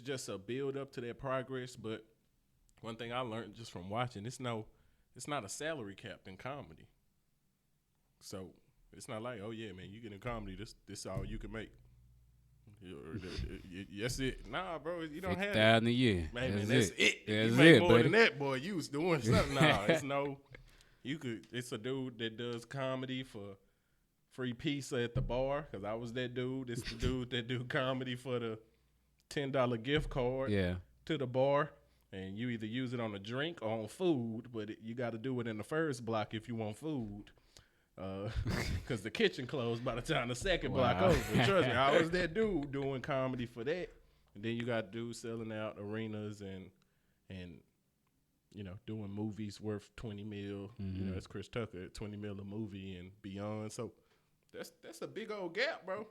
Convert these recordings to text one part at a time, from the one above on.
just a build up to that progress. But one thing I learned just from watching, it's not a salary cap in comedy. So it's not like, oh yeah, man, you get in comedy, this all you can make. That's it. Nah, bro, you don't have $50,000 a year. Man, that's it. That's you make it, more buddy. than that, boy. You was doing something. Nah, it's no. You could. It's a dude that does comedy for free pizza at the bar. Cause I was that dude. It's the dude that do comedy for the $10 gift card. Yeah. To the bar, and you either use it on a drink or on food, but you got to do it in the first block if you want food. Because the kitchen closed by the time the second block over. Trust me, I was that dude doing comedy for that. And then you got dudes selling out arenas and doing movies worth $20 million. Mm-hmm. That's Chris Tucker at $20 million a movie and beyond. So that's a big old gap, bro.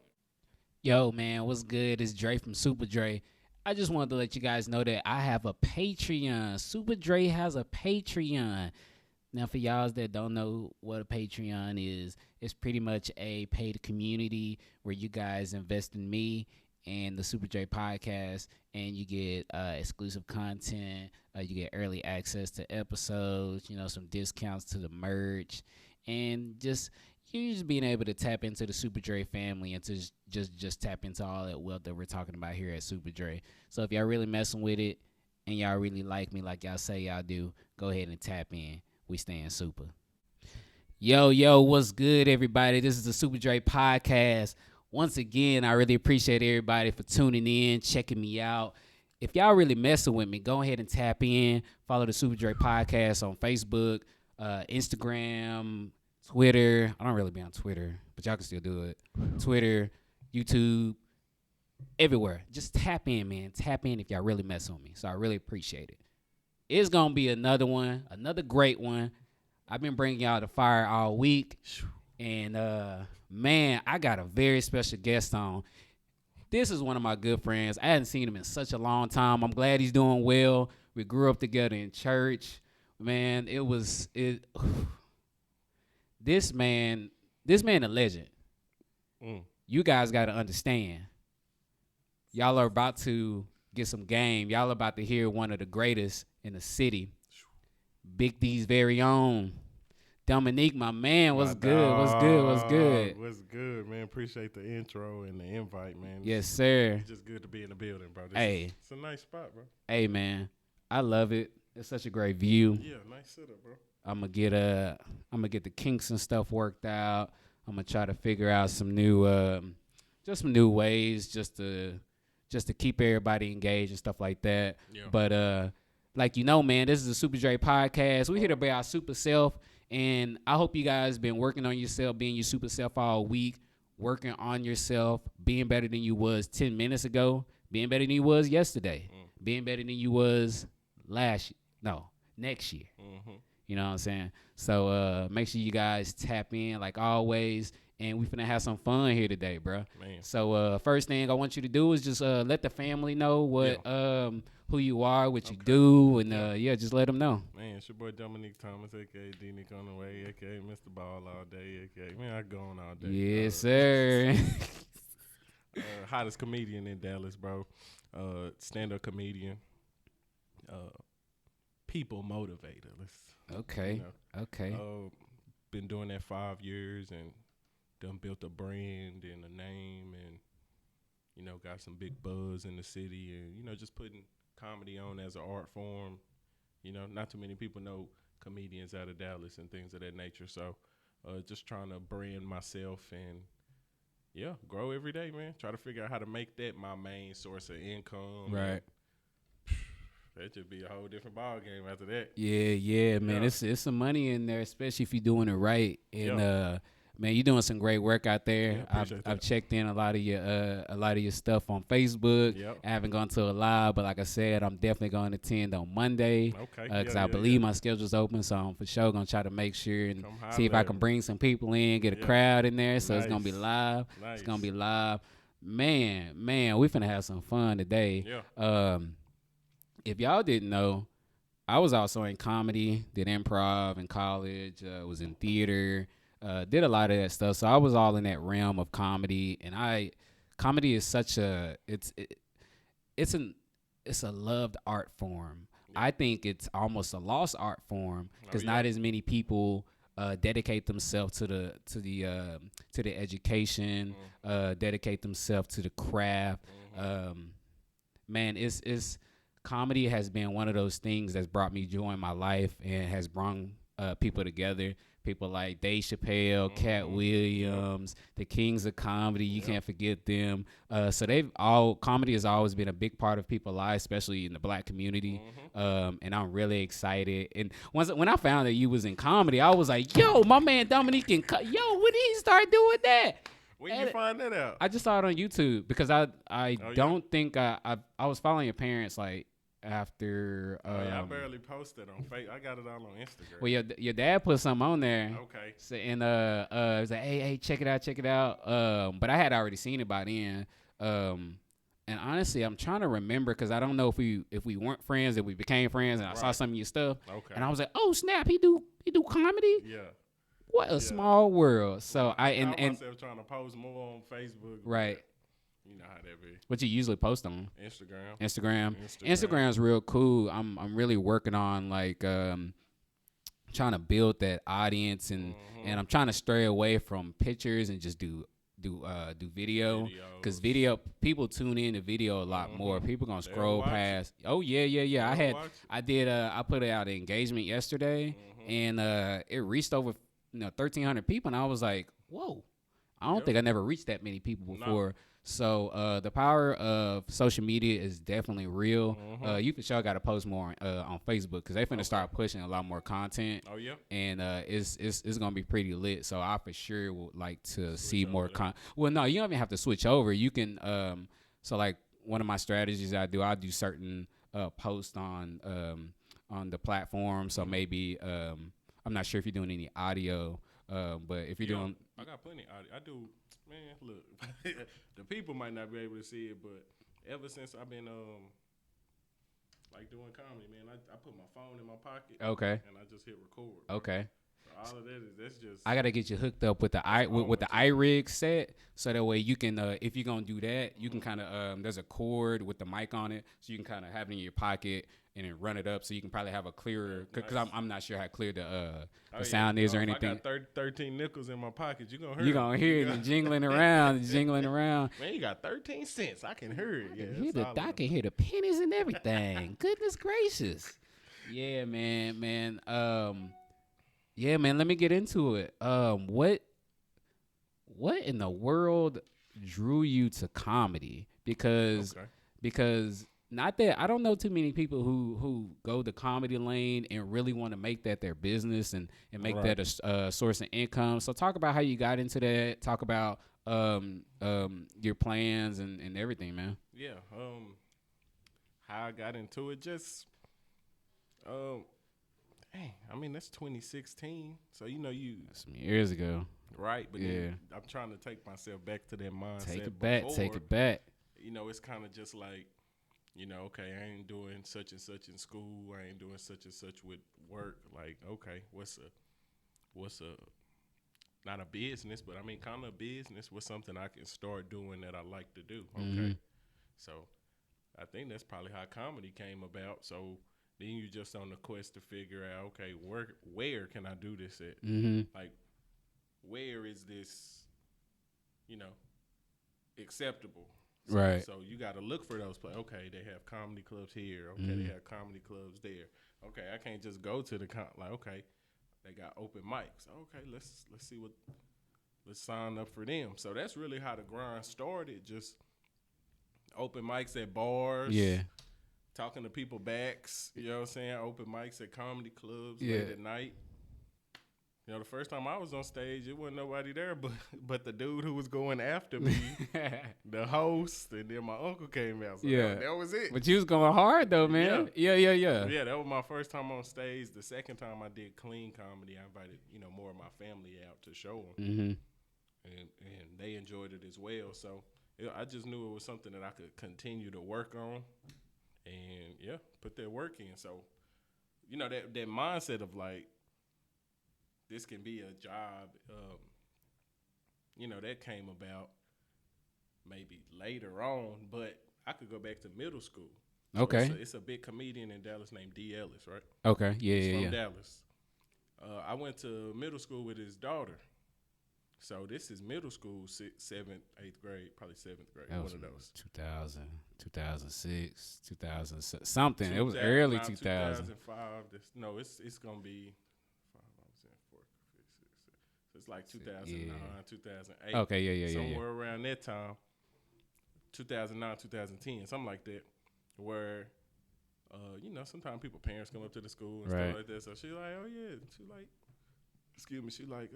Yo, man, what's good? It's Dre from SUPADRE. I just wanted to let you guys know that I have a Patreon. SUPADRE has a Patreon. Now, for y'all that don't know what a Patreon is, it's pretty much a paid community where you guys invest in me and the SUPADRE podcast, and you get exclusive content. You get early access to episodes, some discounts to the merch, and just being able to tap into the SUPADRE family and to just tap into all that wealth that we're talking about here at SUPADRE. So if y'all really messing with it and y'all really like me like y'all say y'all do, go ahead and tap in. We staying super. Yo, what's good, everybody? This is the SUPADRE podcast. Once again, I really appreciate everybody for tuning in, checking me out. If y'all really messing with me, go ahead and tap in. Follow the SUPADRE podcast on Facebook, Instagram, Twitter. I don't really be on Twitter, but y'all can still do it. Twitter, YouTube, everywhere. Just tap in, man. Tap in if y'all really messing with me. So I really appreciate it. It's going to be another one, another great one. I've been bringing y'all the fire all week. And, man, I got a very special guest on. This is one of my good friends. I hadn't seen him in such a long time. I'm glad he's doing well. We grew up together in church. Man, this man a legend. You guys got to understand. Y'all are about to get some game. Y'all about to hear one of the greatest in the city. Big D's very own. Dominique, my man, what's good? What's good, man? Appreciate the intro and the invite, man. Yes, sir. It's just good to be in the building, bro. It's a nice spot, bro. Hey, man, I love it. It's such a great view. Yeah, nice setup, bro. I'm gonna get the kinks and stuff worked out. I'm gonna try to figure out some new ways just to keep everybody engaged and stuff like that. Yeah. But man, this is a SUPADRE podcast. We're here to be our super self, and I hope you guys been working on yourself, being your super self all week, working on yourself, being better than you was 10 minutes ago, being better than you was yesterday, being better than you was next year. Mm-hmm. You know what I'm saying? So make sure you guys tap in like always, and we finna have some fun here today, bro. Man. So first thing I want you to do is just let the family know who you are, what you do, and just let them know. Man, it's your boy Dominique Thomas, a.k.a. D-Nick on the way, a.k.a. Mr. Ball all day, a.k.a. Man, I go on all day. Yes, sir. Hottest comedian in Dallas, bro. Stand-up comedian. People motivator. Okay. Okay. Been doing that 5 years and done built a brand and a name and, got some big buzz in the city and, just putting comedy on as an art form. Not too many people know comedians out of Dallas and things of that nature. So just trying to brand myself and, grow every day, man. Try to figure out how to make that my main source of income. Right. That should be a whole different ball game after that. Yeah, man. It's some money in there, especially if you're doing it right. And man, you're doing some great work out there. Yeah, I've checked in a lot of your stuff on Facebook. Yep. I haven't gone to a live, but like I said, I'm definitely going to attend on Monday. Okay. Because I believe my schedule's open, so I'm for sure gonna try to make sure and see if I can bring some people in, get a crowd in there. So It's gonna be live. Nice. It's gonna be live. Man, we finna have some fun today. Yeah. If y'all didn't know, I was also in comedy, did improv in college, was in theater, did a lot of that stuff. So I was all in that realm of comedy, and comedy is such it's it's a loved art form. Yeah. I think it's almost a lost art form because yeah. not as many people dedicate themselves to the education, dedicate themselves to the craft. Man, it's comedy has been one of those things that's brought me joy in my life and has brought people together. People like Dave Chappelle, Cat Williams, the Kings of Comedy. You can't forget them. So comedy has always been a big part of people's lives, especially in the Black community. And I'm really excited. And when I found that you was in comedy, I was like, yo, my man Dominique when did he start doing that? When did you find that out? I just saw it on YouTube because I don't think I was following your parents like after. I barely posted on Facebook. I got it all on Instagram. Well, your dad put something on there. Okay. So, and it was like, hey, check it out. But I had already seen it by then. And honestly, I'm trying to remember because I don't know if we weren't friends, if we became friends, and I saw some of your stuff. Okay. And I was like, oh snap, he do comedy. Yeah. What a small world. So I myself trying to post more on Facebook. Right. You know how that be. What you usually post on? Instagram. Instagram's real cool. I'm really working on like trying to build that audience and I'm trying to stray away from pictures and just do video because video people tune in to video a lot more. People gonna scroll past. Oh yeah. I put out an engagement yesterday and it reached over 1,300 people and I was like, whoa. I don't think I never reached that many people before. No. So the power of social media is definitely real. You for sure got to post more on Facebook because they finna start pushing a lot more content. Oh yeah, and it's gonna be pretty lit. So I for sure would like to see more content. Well, no, you don't even have to switch over. You can so like one of my strategies I do certain posts on the platform. So maybe I'm not sure if you're doing any audio, but if you're doing, I got plenty of audio. I do. Man, look, the people might not be able to see it, but ever since I've been like doing comedy, man, I put my phone in my pocket. Okay. And I just hit record. Okay. So all of that's just. I gotta get you hooked up with the iRig set, so that way you can, if you're gonna do that, you can kind of there's a cord with the mic on it, so you can kind of have it in your pocket and then run it up, so you can probably have a clearer. Because I'm not sure how clear the sound is or anything. I got 13 nickels in my pocket. You gonna hear it jingling around, Man, you got 13 cents. I can hear it. I can hear the pennies and everything. Goodness gracious. Yeah, man. Yeah, man. Let me get into it. What in the world drew you to comedy? Because not that I don't know too many people who go the comedy lane and really want to make that their business and make that a source of income. So talk about how you got into that. Talk about your plans and everything, man. Yeah. How I got into it, just I mean that's 2016. So that's some years ago. Right, but then I'm trying to take myself back to that mindset. Take it back. It's kind of just like, okay, I ain't doing such and such in school. I ain't doing such and such with work. Like, okay, what's a not a business, but I mean kind of a business. What's something I can start doing that I like to do? Okay, so I think that's probably how comedy came about. So then you just on the quest to figure out, okay, where can I do this at? Like, where is this, acceptable? Right. So you got to look for those places. Okay, they have comedy clubs here. Okay, they have comedy clubs there. Okay, I can't just go to the okay, they got open mics. Okay, let's see let's sign up for them. So that's really how the grind started. Just open mics at bars. Yeah. Talking to people backs. You know what I'm saying? Open mics at comedy clubs late at night. The first time I was on stage, it wasn't nobody there but the dude who was going after me, the host, and then my uncle came out. So that was it. But you was going hard though, man. Yeah. Yeah, that was my first time on stage. The second time I did clean comedy, I invited more of my family out to show them, and they enjoyed it as well. So I just knew it was something that I could continue to work on, and put that work in. So that mindset of like, this can be a job, that came about maybe later on, but I could go back to middle school. So Okay. it's a big comedian in Dallas named D. Ellis, right? Okay. Yeah. He's Yeah. from Yeah. Dallas. I went to middle school with his daughter. So this is middle school, 7th, 8th grade, probably 7th grade, That was one of those. 2000, 2006, 2000 something. It was early 2000. 2005. No, it's gonna be. I was in fourth, fifth, sixth, seventh. So it's like 2009, Yeah. 2008. Okay. Yeah. Yeah. Yeah. Somewhere around that time, 2009, 2010, something like that, where. Sometimes parents come up to the school and Right. stuff like that. So she's like, oh yeah, she like, excuse me, she like,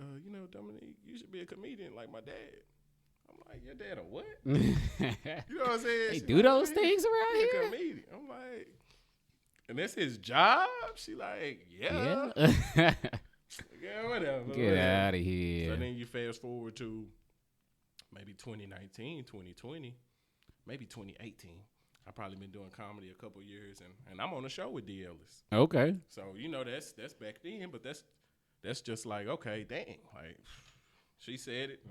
Dominique, you should be a comedian like my dad. I'm like, your dad a what? You know what I'm saying? They She do like, those "Yeah, things around he a here. comedian." I'm like, and that's his job? She like, yeah. Yeah. Yeah, whatever. Get whatever. out of So here. then you fast forward to maybe 2019, 2020, maybe 2018. I've probably been doing comedy a couple years, and I'm on a show with D. Ellis. Okay. So that's back then, but that's just like, okay, dang, like she said it,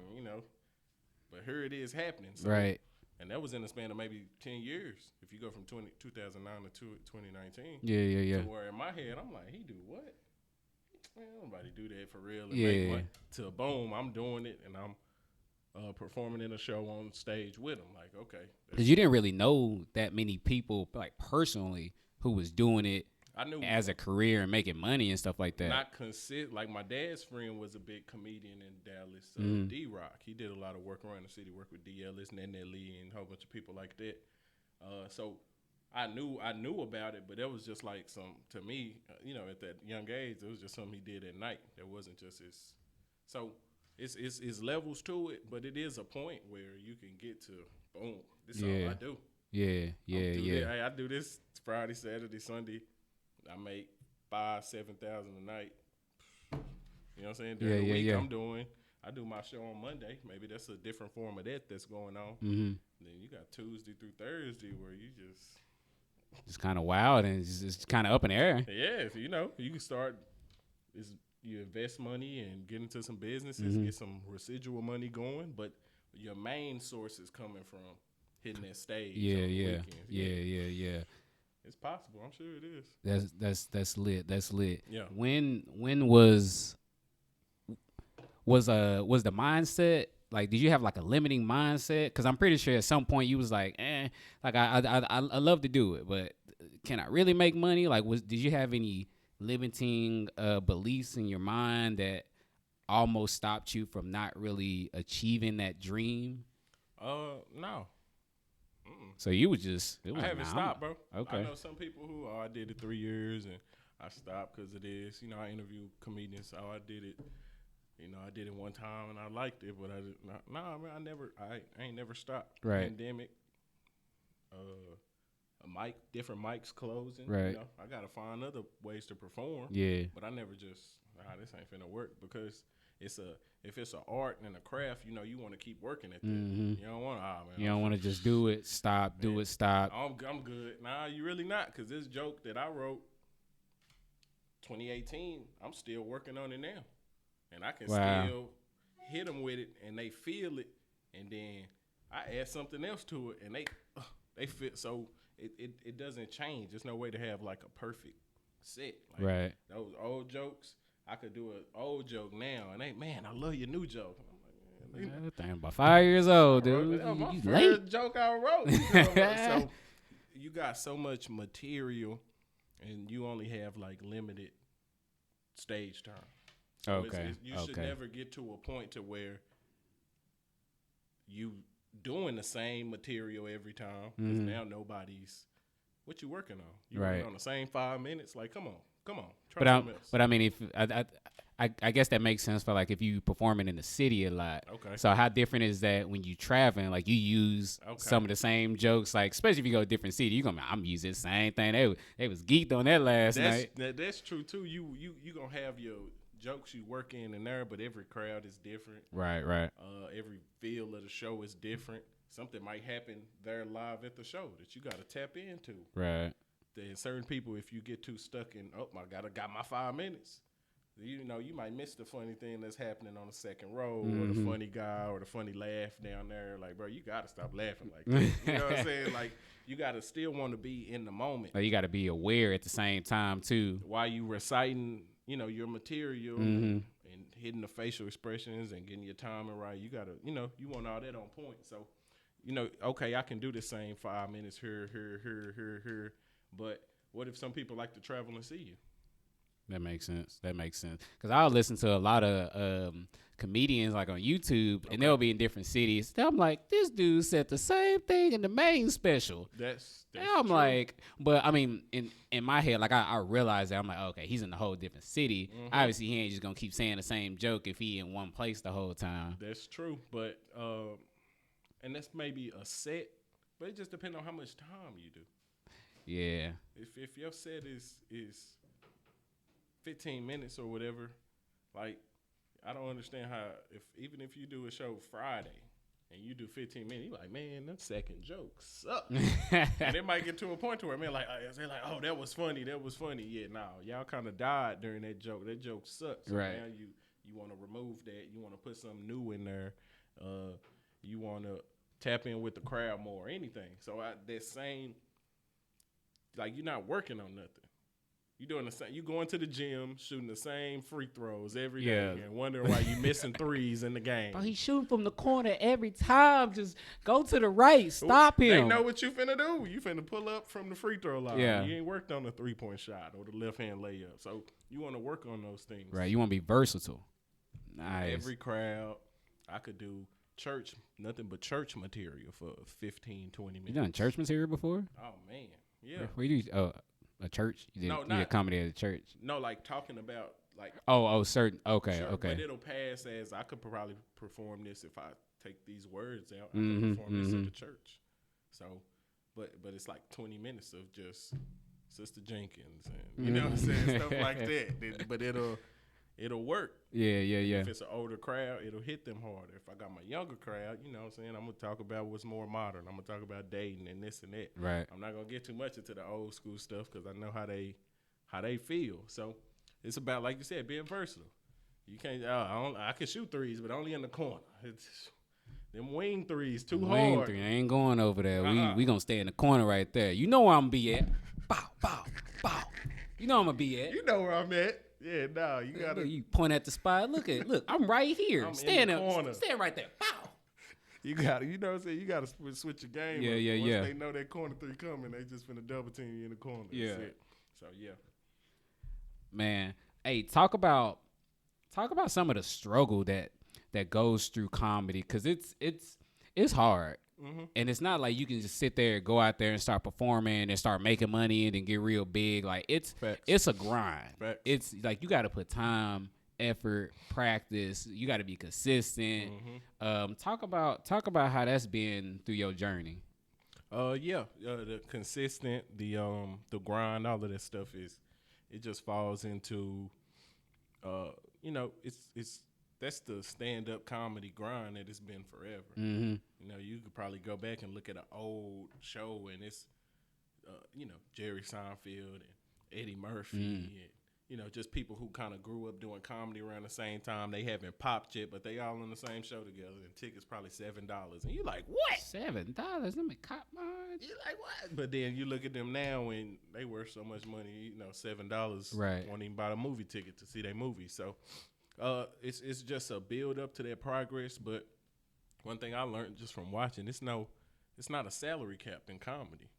but here it is happening. So, Right. And that was in the span of maybe 10 years. If you go from 2009 to 2019. Yeah. Yeah. Yeah. To where in my head, I'm like, he do what? Man, nobody do that for real. And Yeah. make money. To boom, I'm doing it, and I'm performing in a show on stage with him. Like, okay. Because you didn't really know that many people, like personally, who was doing it I knew as a career and making money and stuff like that. Not like my dad's friend was a big comedian in Dallas, D-Rock. He did a lot of work around the city, worked with D. Ellis, Nene Lee, and a whole bunch of people like that. So I knew about it, but that was just like to me, at that young age, it was just something he did at night. It wasn't just his. So it's levels to it, but it is a point where you can get to boom. This is all I do. Yeah. Hey, I do this Friday, Saturday, Sunday. I make 5,000-7,000 a night. You know what I'm saying? During the week, I do my show on Monday. Maybe that's a different form of that's going on. Mm-hmm. Then you got Tuesday through Thursday where you just kind of wild and it's kind of up in the air. Yeah, you can start. You invest money and get into some businesses, get some residual money going, but your main source is coming from hitting that stage. Yeah. It's possible. I'm sure it is. That's lit. That's lit. Yeah. When was the mindset, like, did you have like a limiting mindset? Because I'm pretty sure at some point you was like, like I love to do it, but can I really make money? Like, did you have any limiting beliefs in your mind that almost stopped you from not really achieving that dream? No. So you was just, I haven't stopped, bro. Okay. I know some people who, I did it 3 years and I stopped because of this. I interview comedians, so I did it. I did it one time and I liked it, but I did not. Nah, man, I ain't never stopped. Right. Pandemic, different mics closing. Right. I gotta find other ways to perform. Yeah. But I never just, this ain't finna work because if it's an art and a craft, you want to keep working at that. Mm-hmm. You don't want to, man. You don't want to just do it, stop, do it, stop. I'm good. Nah, you really not, because this joke that I wrote 2018, I'm still working on it now. And I can still hit them with it, and they feel it, and then I add something else to it, and they fit. So it doesn't change. There's no way to have like a perfect set. Like, right. Those old jokes, I could do an old joke now, and man, I love your new joke. I'm like, that thing about 5 years old, dude. That was my You first late. joke I wrote. So you got so much material, and you only have like limited stage time. So Okay. you should never get to a point to where you doing the same material every time, because now nobody's. What you working on? You working on the same 5 minutes? Like, come on. Try something else. But I mean, if I guess that makes sense for like if you performing in the city a lot. Okay. So how different is that when you traveling? Like you use some of the same jokes, like especially if you go to a different city, I'm using the same thing. They was geeked on that last night. That's true too. You gonna have your jokes you work in and there, but every crowd is different. Right. Every feel of the show is different. Something might happen there live at the show that you got to tap into. Right. Then certain people, if you get too stuck in, I got my 5 minutes. You know, you might miss the funny thing that's happening on the second row, or the funny guy, or the funny laugh down there. Like, bro, you gotta stop laughing like that. You know what I'm saying? Like, you gotta still want to be in the moment. Like, you got to be aware at the same time too. While you reciting, you know, your material and hitting the facial expressions and getting your timing right, you gotta, you know, you want all that on point. So, you know, okay, I can do the same 5 minutes here. But what if some people like to travel and see you? That makes sense. Because I'll listen to a lot of comedians like on YouTube, and they'll be in different cities. And I'm like, this dude said the same thing in the main special. That's and I'm true. like, but I mean, in my head, like I realize that I'm like, okay, he's in a whole different city. Obviously, he ain't just gonna keep saying the same joke if he in one place the whole time. That's true, but and that's maybe a set, but it just depends on how much time you do. Yeah. If your set is 15 minutes or whatever, like, I don't understand how, even if you do a show Friday and you do 15 minutes, you're like, man, that second joke sucks. And it might get to a point to where, man, like, they're like, oh, that was funny. Yeah, no, y'all kind of died during that joke. That joke sucks. So right. Now you want to remove that. You want to put something new in there. You want to tap in with the crowd more, anything. So that same, like, you're not working on nothing. You doing the same. You going to the gym, shooting the same free throws every day, and wondering why you missing threes in the game. Bro, he's shooting from the corner every time. Just go to the right. Stop him. They know what you finna do. You finna pull up from the free throw line. Yeah. You ain't worked on the 3-point shot or the left hand layup. So you want to work on those things. Right. You want to be versatile. Nice. Every crowd, I could do nothing but church material for 15, 20 minutes. You done church material before? Oh man, yeah. Where you do? A church? You did comedy at a church? No, like talking about like. Certain. Okay, sure, okay. But it'll pass as I could probably perform this if I take these words out. I could perform this at the church. So, but it's like 20 minutes of just Sister Jenkins and you know what I'm saying, stuff like that. But it'll work. Yeah. If it's an older crowd, it'll hit them harder. If I got my younger crowd, you know what I'm saying, I'm going to talk about what's more modern. I'm going to talk about dating and this and that. Right. I'm not going to get too much into the old school stuff because I know how they feel. So it's about, like you said, being versatile. You can't, I can shoot threes, but only in the corner. It's them wing threes too hard. Wing three, I ain't going over there. We going to stay in the corner right there. You know where I'm going to be at. Bow, bow, bow. You know I'm going to be at. You know where I'm at. Yeah, no, you gotta. You point at the spot. Look, I'm right here. Stand up. Corner. Stand right there. Bow. You gotta, you know what I'm saying? You gotta switch your game. Yeah. Once they know that corner three coming, they just finna double team you in the corner. Yeah. That's it. So yeah. Man, hey, talk about some of the struggle that goes through comedy, because it's hard. And it's not like you can just sit there, go out there and start performing and start making money and then get real big. Like it's a grind. Facts. It's like you got to put time, effort, practice. You got to be consistent. Talk about how that's been through your journey. The consistent, the grind, all of that stuff it just falls into, it's that's the stand-up comedy grind that it's been forever. You know, you could probably go back and look at an old show and it's, Jerry Seinfeld and Eddie Murphy and, just people who kind of grew up doing comedy around the same time. They haven't popped yet, but they all on the same show together and tickets probably $7. And you're like, what? $7? Let me cop mine. You're like, what? But then you look at them now and they worth so much money, $7 right. won't even buy a movie ticket to see their movie. So it's just a build up to that progress. But one thing I learned just from watching, it's not a salary cap in comedy.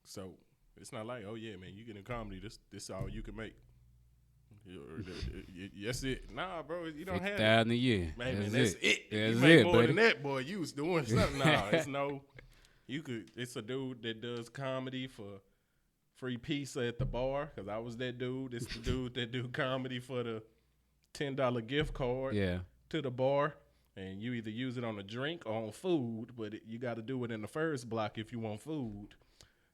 So it's not like, oh yeah, man, you get in comedy, this all you can make. That's it. Nah, bro, you don't have $50,000 a year. Man, that's it. That's you make it, more buddy. than that, boy. You was doing something. Nah, it's a dude that does comedy for free pizza at the bar, because I was that dude. It's the dude that do comedy for the $10 gift card to the bar, and you either use it on a drink or on food, but you got to do it in the first block if you want food,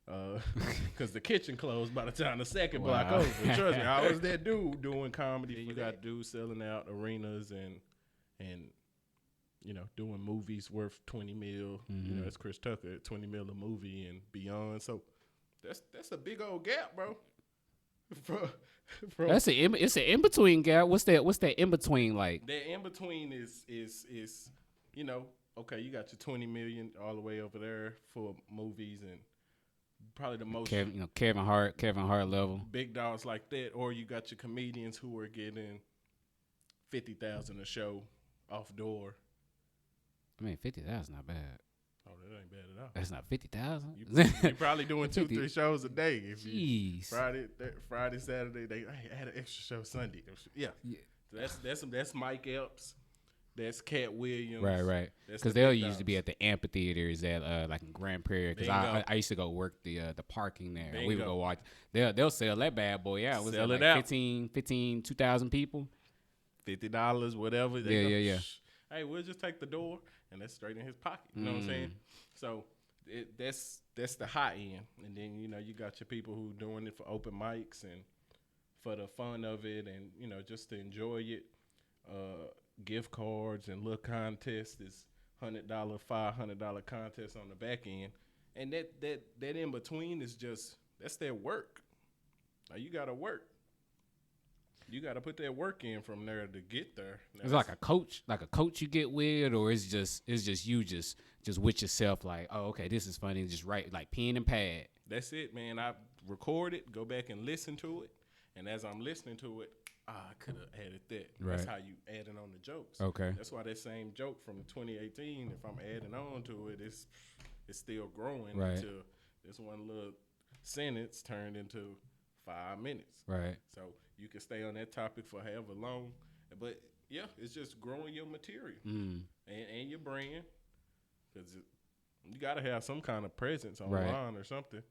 because the kitchen closed by the time the second block over. Trust me, I was that dude doing comedy. You got dudes selling out arenas and doing movies worth $20 million. That's Chris Tucker at $20 million a movie and beyond. So that's a big old gap, bro. from That's it's an in between gap. What's that in between like? that in between is you know, okay, you got your 20 million all the way over there for movies and probably the most Kevin Hart level. big dogs like that, or you got your comedians who are getting 50,000 a show off door. I mean, 50,000 not bad. Oh, that ain't bad at all. That's not 50,000. You probably doing 2-3 shows a day. If you Jeez. Friday, Saturday, they had an extra show Sunday. Yeah. That's Mike Epps. That's Cat Williams. Right. Because they'll usually be at the amphitheaters at like in Grand Prairie. Because I used to go work the parking there. And we would go watch. They'll sell that bad boy out. Was sell it it like out. 2,000 people? $50, whatever. Yeah. Hey, we'll just take the door, and that's straight in his pocket. You know what I'm saying? So that's the high end, and then you got your people who doing it for open mics and for the fun of it, and just to enjoy it. Gift cards and little contests, this $100, $500 contest on the back end, and that in between is that's their work. Now you gotta work. You got to put that work in from there to get there. Now it's like a coach you get with, or it's just you just with yourself. Like, oh, okay, this is funny. Just write like pen and pad. That's it, man. I record it, go back and listen to it, and as I'm listening to it, I could have added that. Right. That's how you adding on the jokes. Okay. That's why that same joke from 2018, if I'm adding on to it, it's still growing until this one little sentence turned into 5 minutes. Right. So you can stay on that topic for however long. But, yeah, it's just growing your material and your brand. Because you got to have some kind of presence online or something.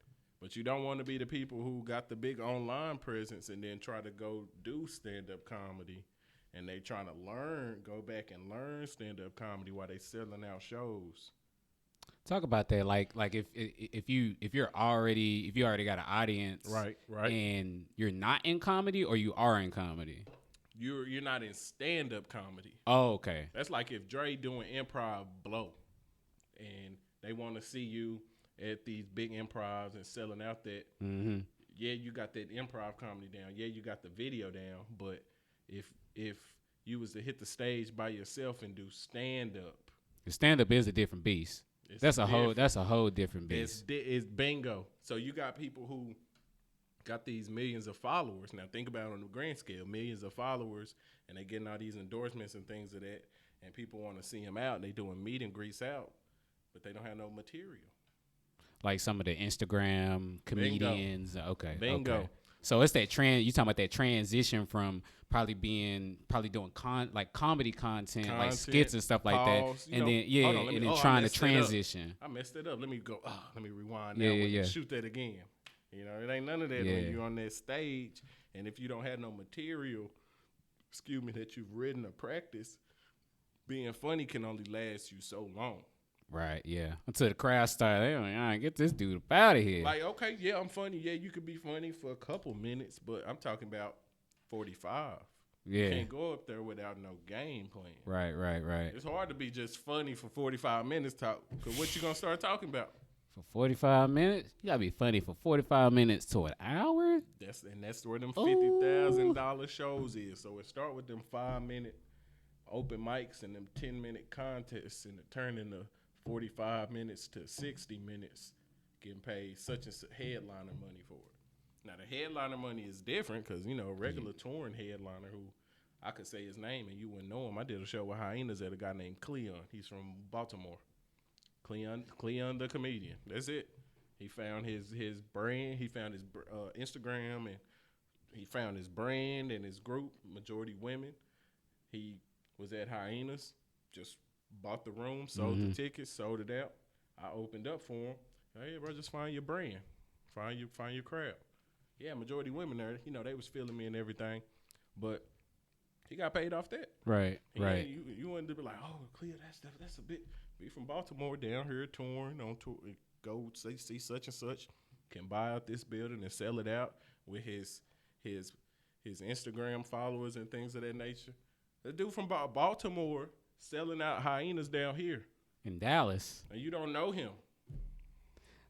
But you don't want to be the people who got the big online presence and then try to go do stand-up comedy. And they trying to go back and learn stand-up comedy while they selling out shows. Talk about that, like if you already got an audience, right, and you're not in comedy, or you are in comedy. You're not in stand-up comedy. Oh, okay. That's like if Dre doing improv blow, and they want to see you at these big improvs and selling out that. Mm-hmm. Yeah, you got that improv comedy down. Yeah, you got the video down. But if you was to hit the stage by yourself and do stand-up, the stand-up is a different beast. That's a whole different beast. It's bingo. So you got people who got these millions of followers. Now think about it on the grand scale, millions of followers, and they getting all these endorsements and things of that, and people want to see them out, and they doing meet and greets out, but they don't have no material. Like some of the Instagram comedians. Bingo. Okay. Bingo. Okay. So it's that you talking about that transition from probably doing comedy content, like skits and stuff like that, and then trying to transition. I messed it up. Let me go. Let me rewind. Yeah. Shoot that again. It ain't none of that when you're on that stage, and if you don't have no material, that you've written or practiced, being funny can only last you so long. Right, yeah. Until the crowd started, get this dude up out of here. Like, okay, yeah, I'm funny. Yeah, you could be funny for a couple minutes, but I'm talking about 45. Yeah. You can't go up there without no game plan. Right. It's hard to be just funny for 45 minutes, because what you going to start talking about? For 45 minutes? You got to be funny for 45 minutes to an hour? That's where them $50,000 shows is. So it start with them 5-minute open mics and them 10-minute contests, and it turn into 45 minutes to 60 minutes getting paid such and such headliner money for it. Now, the headliner money is different because, a regular touring headliner who I could say his name and you wouldn't know him. I did a show with Hyenas at a guy named Cleon. He's from Baltimore. Cleon the comedian. That's it. He found his brand. He found his Instagram, and he found his brand and his group, majority women. He was at Hyenas, just bought the room, sold the tickets, sold it out. I opened up for him. Hey, bro, just find your brand. Find your crowd. Yeah, majority women there. They was feeling me and everything. But he got paid off that. Right. You wanted to be like, oh, Cleo, that's a bit. Be from Baltimore down here touring on tour. Go see such and such. Can buy out this building and sell it out with his Instagram followers and things of that nature. The dude from Baltimore selling out Hyenas down here in Dallas, and you don't know him.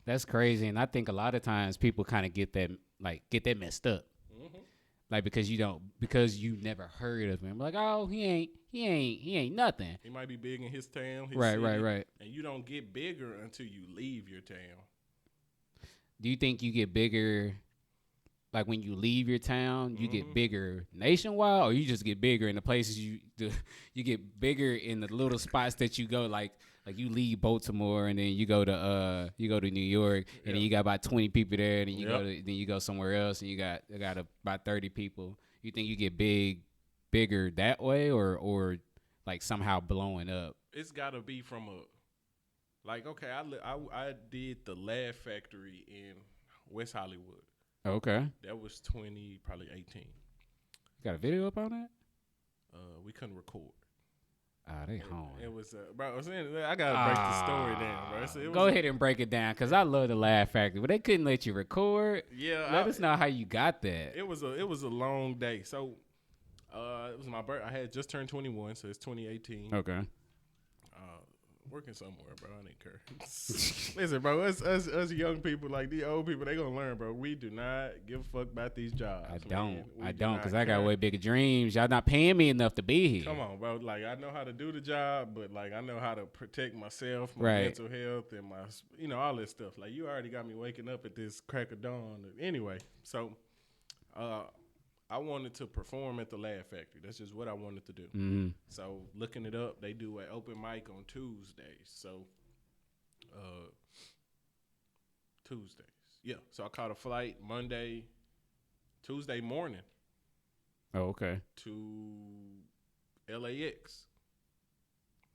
That's crazy, and I think a lot of times people kind of get that messed up. Mm-hmm. Like because you never heard of him. Like, oh, he ain't nothing. He might be big in his town, his Right, city, right. and you don't get bigger until you leave your town. Do you think you get bigger, like when you leave your town, you get bigger nationwide, or you just get bigger in the places you get bigger in the little spots that you go, like you leave Baltimore and then you go to New York and then you got about 20 people there, and then you go somewhere else and you got about 30 people. You think you get bigger that way, or like somehow blowing up? It's got to be from okay, I did the Laugh Factory in West Hollywood. Okay. That was probably 18. You got a video up on that? We couldn't record. They home. It was, bro. I gotta break the story down, bro. Go ahead and break it down, cause I love the Laugh Factory, but they couldn't let you record. Yeah, let us know how you got that. It was a long day. So, it was my birthday. I had just turned 21, so it's 2018. Okay. Working somewhere, bro. I didn't care. Listen, bro. Us young people, like the old people, they gonna learn, bro. We do not give a fuck about these jobs. I don't, because I got way bigger dreams. Y'all not paying me enough to be here. Come on, bro. Like, I know how to do the job, but like I know how to protect myself, my mental health, and my, all this stuff. Like, you already got me waking up at this crack of dawn. Anyway, so I wanted to perform at the Laugh Factory. That's just what I wanted to do. Mm-hmm. So looking it up, they do an open mic on Tuesdays. So Tuesdays. Yeah. So I caught a flight Tuesday morning. Oh, okay. To LAX.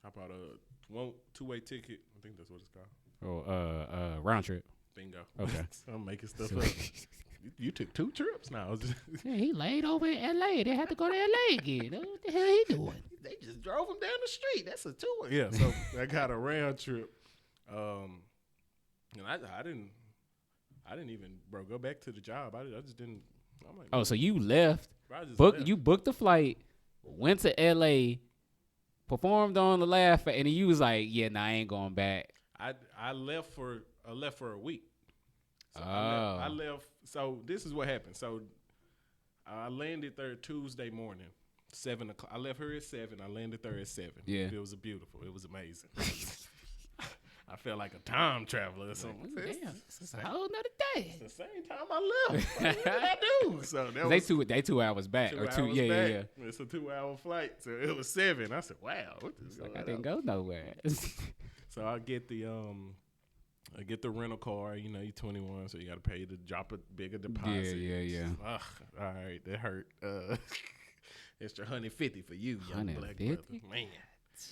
I bought a two-way ticket. I think that's what it's called. Oh, round trip. Bingo. Okay. I'm making stuff up. You took 2 trips now. Yeah, he laid over in L.A. They had to go to L.A. again. What the hell he doing? They just drove him down the street. That's a tour. Yeah, so I got a round trip. And I didn't even, bro, go back to the job. I just didn't. I'm like, oh, so you left. Left. You booked the flight, went to L.A., performed on the Laugh, and you was like, yeah, nah, I ain't going back. I left for a week. So oh. I left. So this is what happened. So I landed there Tuesday morning, 7 o'clock. I left her at 7. I landed there at 7. Yeah. It was beautiful. It was amazing. I felt like a time traveler or something. Damn, it's a whole nother day. It's the same time I left. What did I do? So that they 2 hours back. Yeah. It's a 2-hour flight. So it was 7. I said, wow. What is like I didn't go nowhere. So I get the rental car. You 21, so you got to pay to drop a bigger deposit. Yeah. Ugh, all right, that hurt. Extra $150 for you, young black brother. Man.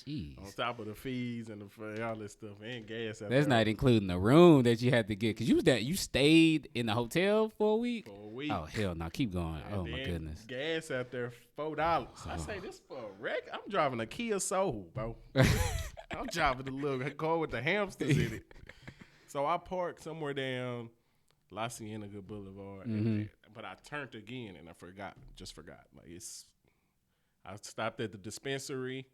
Jeez. On top of the fees and all this stuff and gas. That's not including the room that you had to get, because you stayed in the hotel for a week. Oh hell no! Keep going. And oh my goodness. Gas out there $4. I say this for a wreck. I'm driving a Kia Soul, bro. I'm driving the little car with the hamsters in it. So I parked somewhere down La Cienega Boulevard, but I turned again and I forgot. Like I stopped at the dispensary.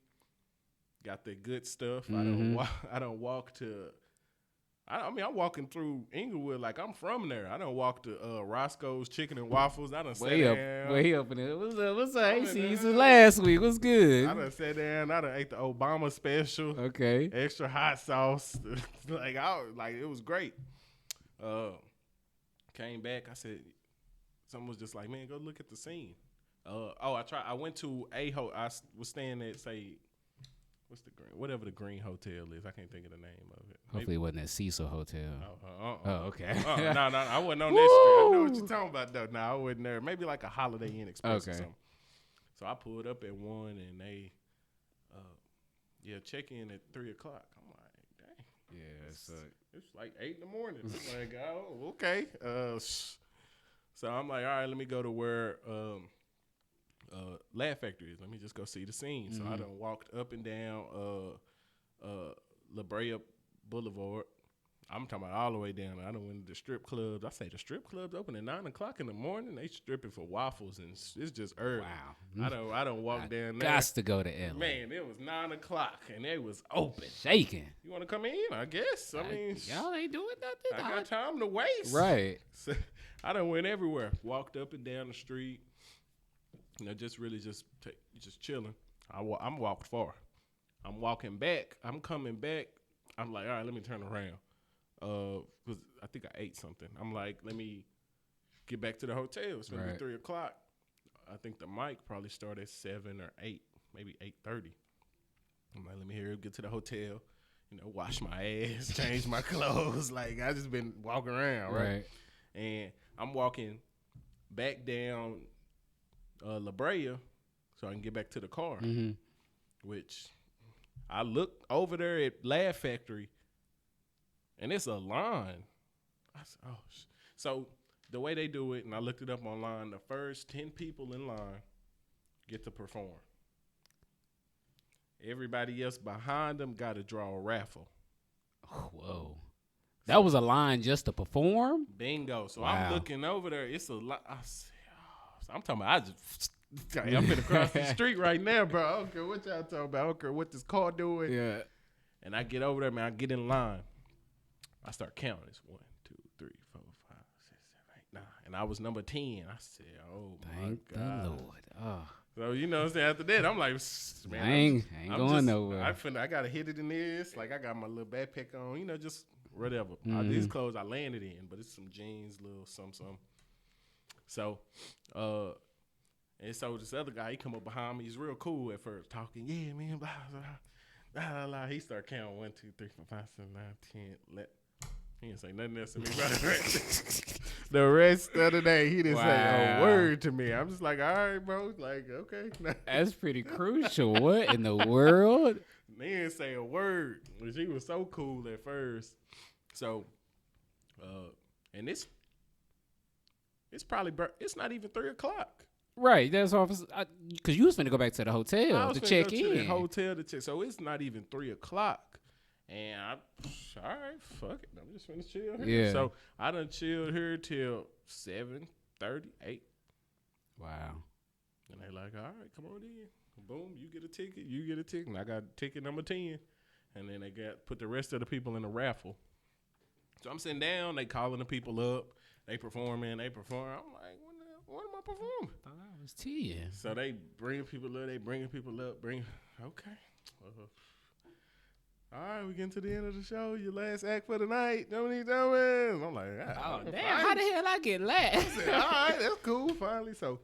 Got the good stuff. I don't walk to. I'm walking through Inglewood like I'm from there. I don't walk to Roscoe's Chicken and Waffles. I done sat down. Way up in there. What's up? Hey, see you last week. What's good? I done sat down. I done ate the Obama special. Okay. Extra hot sauce. It was great. Came back. I said, someone was just like, man, go look at the scene. I went to I was staying at what's the green? Whatever the green hotel is. I can't think of the name of it. Hopefully it wasn't that Cecil Hotel. Oh, okay. No, I wasn't on that street. I know what you're talking about, though. No, I wasn't there. Maybe like a Holiday Inn Express or something. So I pulled up at 1, and they, check in at 3 o'clock. I'm like, dang. Yeah, it's like 8 in the morning. I'm like, oh, okay. So I'm like, all right, let me go to where Laugh Factory is. Let me just go see the scene. So I done walked up and down La Brea Boulevard. I'm talking about all the way down. I done went to the strip clubs. I say the strip clubs open at 9 o'clock in the morning. They stripping for waffles, and it's just early. Wow. I done walked down there. Got to go to LA. Man, it was 9 o'clock, and they was open. Shaking. You want to come in? I guess. I mean, y'all ain't doing nothing. I got time to waste. Right. So I done went everywhere. Walked up and down the street. just really just chilling. I'm walking far. I'm walking back. I'm coming back. I'm like, all right, let me turn around. Cause I think I ate something. I'm like, let me get back to the hotel. It's gonna be 3:00. I think the mic probably started at 7 or 8, maybe 8:30. I'm like, let me get to the hotel. Wash my ass, change my clothes. Like I just been walking around, right? And I'm walking back down La Brea so I can get back to the car. Mm-hmm. Which I looked over there at Laugh Factory, and it's a line. I said, oh, so the way they do it, and I looked it up online, the first 10 people in line get to perform. Everybody else behind them got to draw a raffle. Whoa. That was a line just to perform? Bingo. So I'm looking over there. It's a lot. I said, so I'm talking about, I'm finna cross the street right now, bro. I don't care what y'all talking about. I don't care what this car doing. Yeah. And I get over there, man. I get in line. I start counting. It's 1, 2, 3, 4, 5, 6, 7, 8, 9. And I was number 10. I said, oh, thank my God. the Lord. Oh. So, what I'm saying? After that, I'm like, man. I ain't going nowhere. I got to hit it in this. Like, I got my little backpack on, just whatever. These clothes I landed in, but it's some jeans, little something. So, and so this other guy, he come up behind me. He's real cool at first, talking. Yeah, man, blah, blah, blah, blah, blah. He start counting 1, 2, 3, 4, 5, 7, 9, 10. He didn't say nothing else to me about the rest of the day. He didn't say a word to me. I'm just like, all right, bro. Like, okay. That's pretty crucial. What in the world? He didn't say a word, which he was so cool at first. So, and it's probably, it's not even 3:00. Right, that's all. Because you was finna go back to the hotel to check in. To the hotel to check. So it's not even 3:00. And all right, fuck it. I'm just finna chill here. Yeah. So I done chilled here till 7:30, 8. Wow. And they like, all right, come on in. Boom, you get a ticket. You get a ticket. And I got ticket number 10. And then they put the rest of the people in a raffle. So I'm sitting down. They calling the people up. They performing. I'm like, what am I performing? I thought I was 10. So they bring people up. Okay. All right, we getting to the end of the show. Your last act for the night, Dominique Thomas. I'm like, oh damn, how the hell I get last? I said, all right, that's cool. Finally, so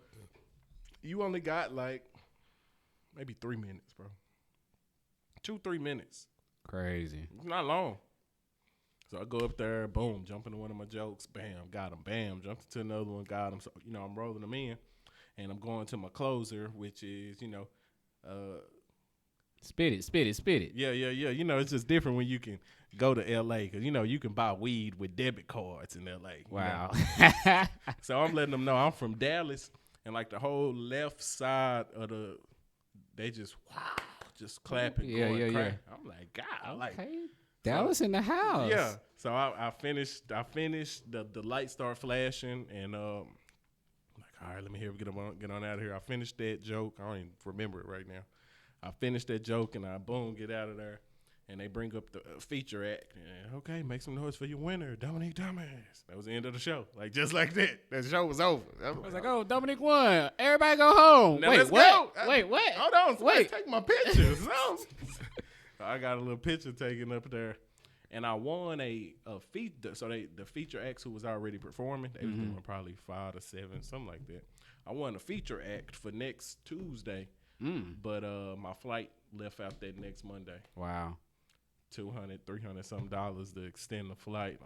you only got like maybe 3 minutes, bro. 2-3 minutes. Crazy. It's not long. So I go up there, boom, jump into one of my jokes, bam, got him, bam, jumped into another one, got him. So I'm rolling them in, and I'm going to my closer, which is Spit it. Yeah. It's just different when you can go to L.A. because, you can buy weed with debit cards in L.A. Wow. So I'm letting them know I'm from Dallas, and like the whole left side of they just clapping, going crazy. I'm like, God, okay. Dallas in the house. Yeah. So I finished. The lights start flashing, and I'm like, all right, let me get on out of here. I finished that joke. I don't even remember it right now. I finished that joke, and I get out of there, and they bring up the feature act. And, okay, make some noise for your winner, Dominique Thomas. That was the end of the show, like just like that. That show was over. I was like, oh, Dominique won. Everybody go home. Now Wait, what? Go. Wait, what? Hold on, wait. Take my pictures. No. I got a little picture taken up there, and I won a feature. So the feature acts who was already performing, they was doing probably 5 to 7, something like that. I won a feature act for next Tuesday. But my flight left out that next Monday. Wow. $200, $300 something to extend the flight.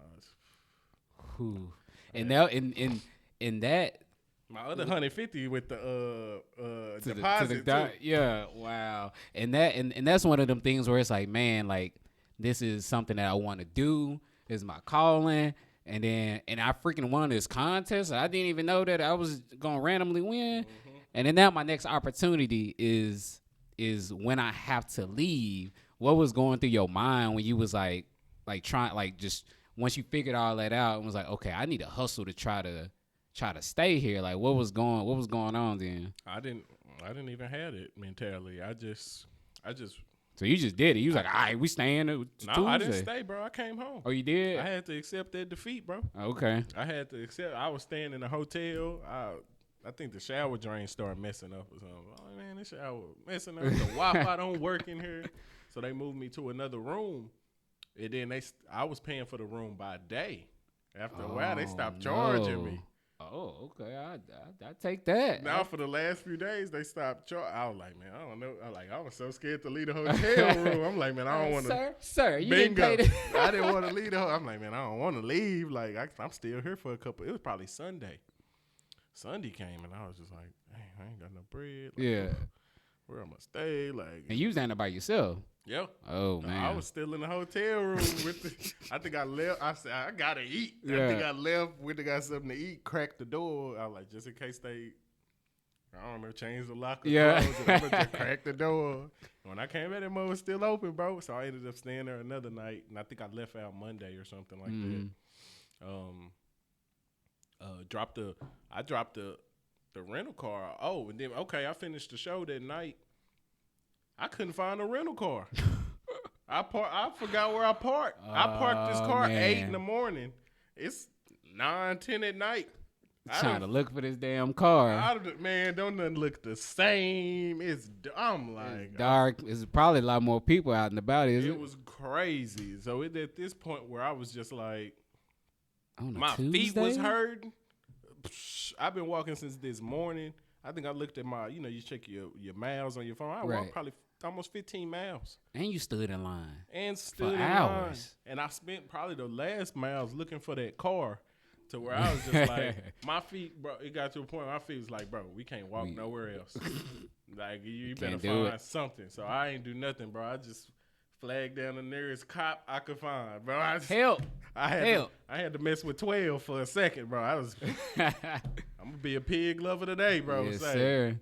And now in that my other $150 with the deposit too. Yeah, wow. And that's one of them things where it's like, man, like this is something that I want to do. This is my calling. And I freaking won this contest. I didn't even know that I was gonna randomly win. And then now my next opportunity is when I have to leave. What was going through your mind when you was like trying, like just once you figured all that out and was like, okay, I need to hustle to try to stay here. Like what was going on then? I didn't even have it mentality. I just. So you just did it. You was like, all right, we staying. No, Tuesday. I didn't stay, bro. I came home. Oh, you did? I had to accept that defeat, bro. Okay. I had to accept. I was staying in a hotel. I think the shower drain started messing up or something. Oh man, this shower messing up. The Wi-Fi don't work in here, so they moved me to another room. And then I was paying for the room by day. After a while, they stopped charging me. Oh, okay. I take that. Now for the last few days, they stopped charging. I was like, man, I don't know. I was so scared to leave the hotel room. I'm like, man, I don't want to. Sir, you didn't pay I didn't want to leave the hotel. I'm like, man, I don't want to leave. Like, I'm still here for a couple. It was probably Sunday. Sunday came, and I was just like, dang, I ain't got no bread. Like, Yeah. Where I'm going to stay. Like, And you was down there by yourself. Yeah. Oh, man. I was still in the hotel room with I think I left. I said, I got to eat. Yeah. I think I left, went and got something to eat, cracked the door. I was like, just in case they, I don't know, change the lock or close it, I'm going to just crack the door. When I came back, that mother was still open, bro. So I ended up staying there another night. And I think I left out Monday or something like that. I dropped the rental car. Oh, and then, okay, I finished the show that night. I couldn't find a rental car. I forgot where I parked. I parked this car 8 in the morning. It's 9, 10 at night. Trying to look for this damn car. Man, don't nothing look the same. I'm like, it's dark. It's probably a lot more people out and about, isn't it? It was crazy. So at this point where I was just like, my Tuesday? feet was hurting. I've been walking since this morning. I think I looked at my, you check your miles on your phone. I walked probably almost 15 miles. And you stood in line. For hours. And I spent probably the last miles looking for that car to where I was just like, my feet, bro, it got to a point where my feet was like, bro, we can't walk nowhere else. Like, you better find something. So I ain't do nothing, bro. I just flagged down the nearest cop I could find, bro. I had to mess with 12 for a second, bro. I'm going to be a pig lover today, bro. Yes, sir.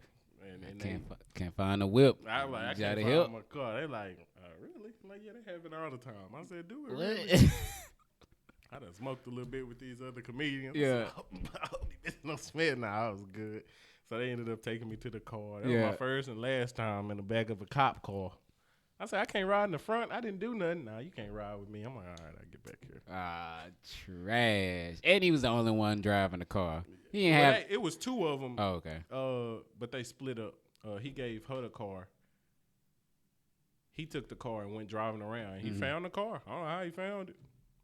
And can't find a whip. I can't find my car. They like, really? Like, yeah, they have it all the time. I said, do it. Really? I done smoked a little bit with these other comedians. Yeah. I hope no smell. Nah, I was good. So they ended up taking me to the car. That was my first and last time in the back of a cop car. I said, I can't ride in the front. I didn't do nothing. Nah, you can't ride with me. I'm like, all right, I'll get back here. Trash. And he was the only one driving the car. He didn't have. It was two of them. Oh, okay. But they split up. He gave her the car. He took the car and went driving around. He found the car. I don't know how he found it.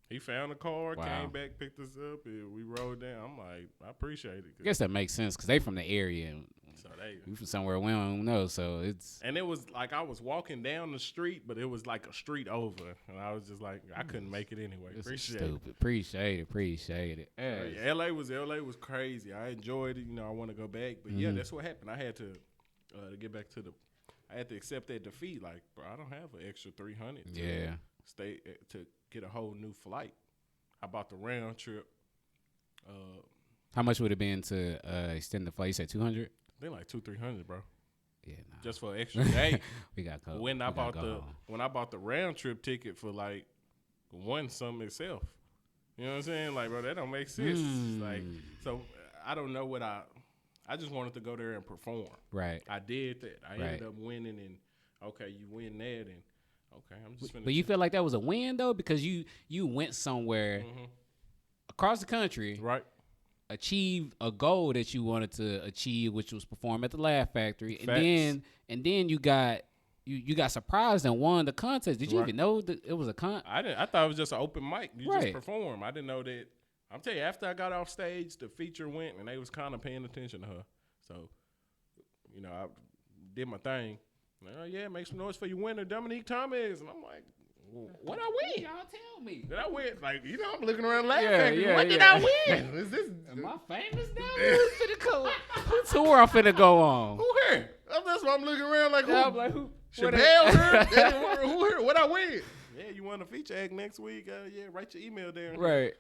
He found the car, came back, picked us up, and we rode down. I'm like, I appreciate it. I guess that makes sense because they from the area. So we from somewhere we don't know, so it's. And it was like I was walking down the street, but it was like a street over, and I was just like, I couldn't make it anyway. Appreciate it. LA was crazy. I enjoyed it. I want to go back, but yeah, that's what happened. I had to get back to I had to accept that defeat. Like, bro, I don't have an extra 300. To get a whole new flight. I bought the round trip. How much would it been to extend the flight? You said 200. They like 200-300, bro. Yeah, nah. Just for an extra day. We got cold. When I bought the round trip ticket for like one sum itself. You know what I'm saying? Like, bro, that don't make sense. Like, so I don't know what I just wanted to go there and perform. Right. I did that. I ended up winning, and okay, you win that, and okay, I'm just. But you feel like that was a win though, because you went somewhere across the country, right? Achieved a goal that you wanted to achieve, which was perform at the Laugh Factory, and then you got surprised and won the contest. Did you even know that it was a I thought it was just an open mic. You just perform. I didn't know that. I'm telling you, after I got off stage, the feature went, and they was kind of paying attention to her. So, I did my thing. Oh, yeah, make some noise for your winner, Dominique Thomas. And I'm like, what I win? Y'all tell me. Did I win? Like, I'm looking around laughing. What did I win? Is this? Am I famous now? Who tour I'm finna go on? Who here? That's why I'm looking around like, who? I'm like, who? Chappelle here? Who here? What I win? Yeah, you want a feature act next week? Write your email down. Right.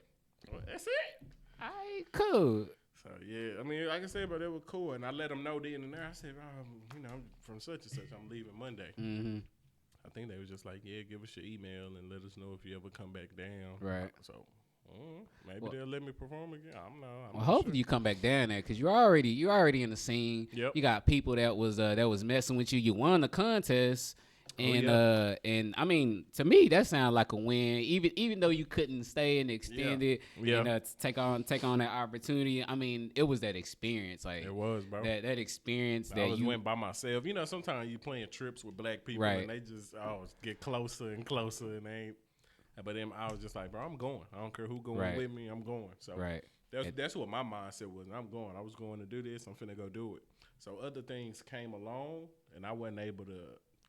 Well, that's it. All right, cool. So, yeah, I mean, like I said, but it was cool. And I let them know then and there. I said, I'm from such and such. I'm leaving Monday. Mm-hmm. I think they was just like, yeah, give us your email and let us know if you ever come back down. Right. So, maybe they'll let me perform again. I don't know. Hopefully you come back down there because you're already in the scene. Yep. You got people that was messing with you. You won the contest. And I mean, to me, that sounds like a win. Even though you couldn't stay and extend it, take on that opportunity. I mean, it was that experience, like it was, bro. That experience I went by myself. You know, sometimes you playing trips with black people, and they just get closer and closer, and they ain't. But then I was just like, bro, I'm going. I don't care who going with me. I'm going. So that's what my mindset was. I'm going. I was going to do this. I'm finna go do it. So other things came along, and I wasn't able to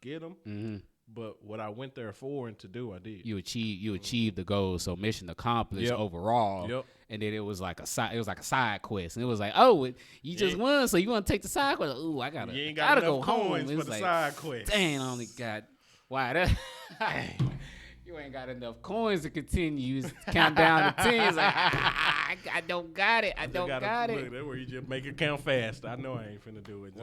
get them. Mm-hmm. But what I went there for and to do, I did. You achieved the goal, so mission accomplished overall. Yep. And then it was like a side quest, and it was like, oh, you just won, so you want to take the side quest? Ooh, I gotta go home. For the side quest. Dang, I only got you ain't got enough coins to continue. Count down to 10. It's like, I don't got it. I don't got it. Look, that's where you just make it count fast. I know I ain't finna do it.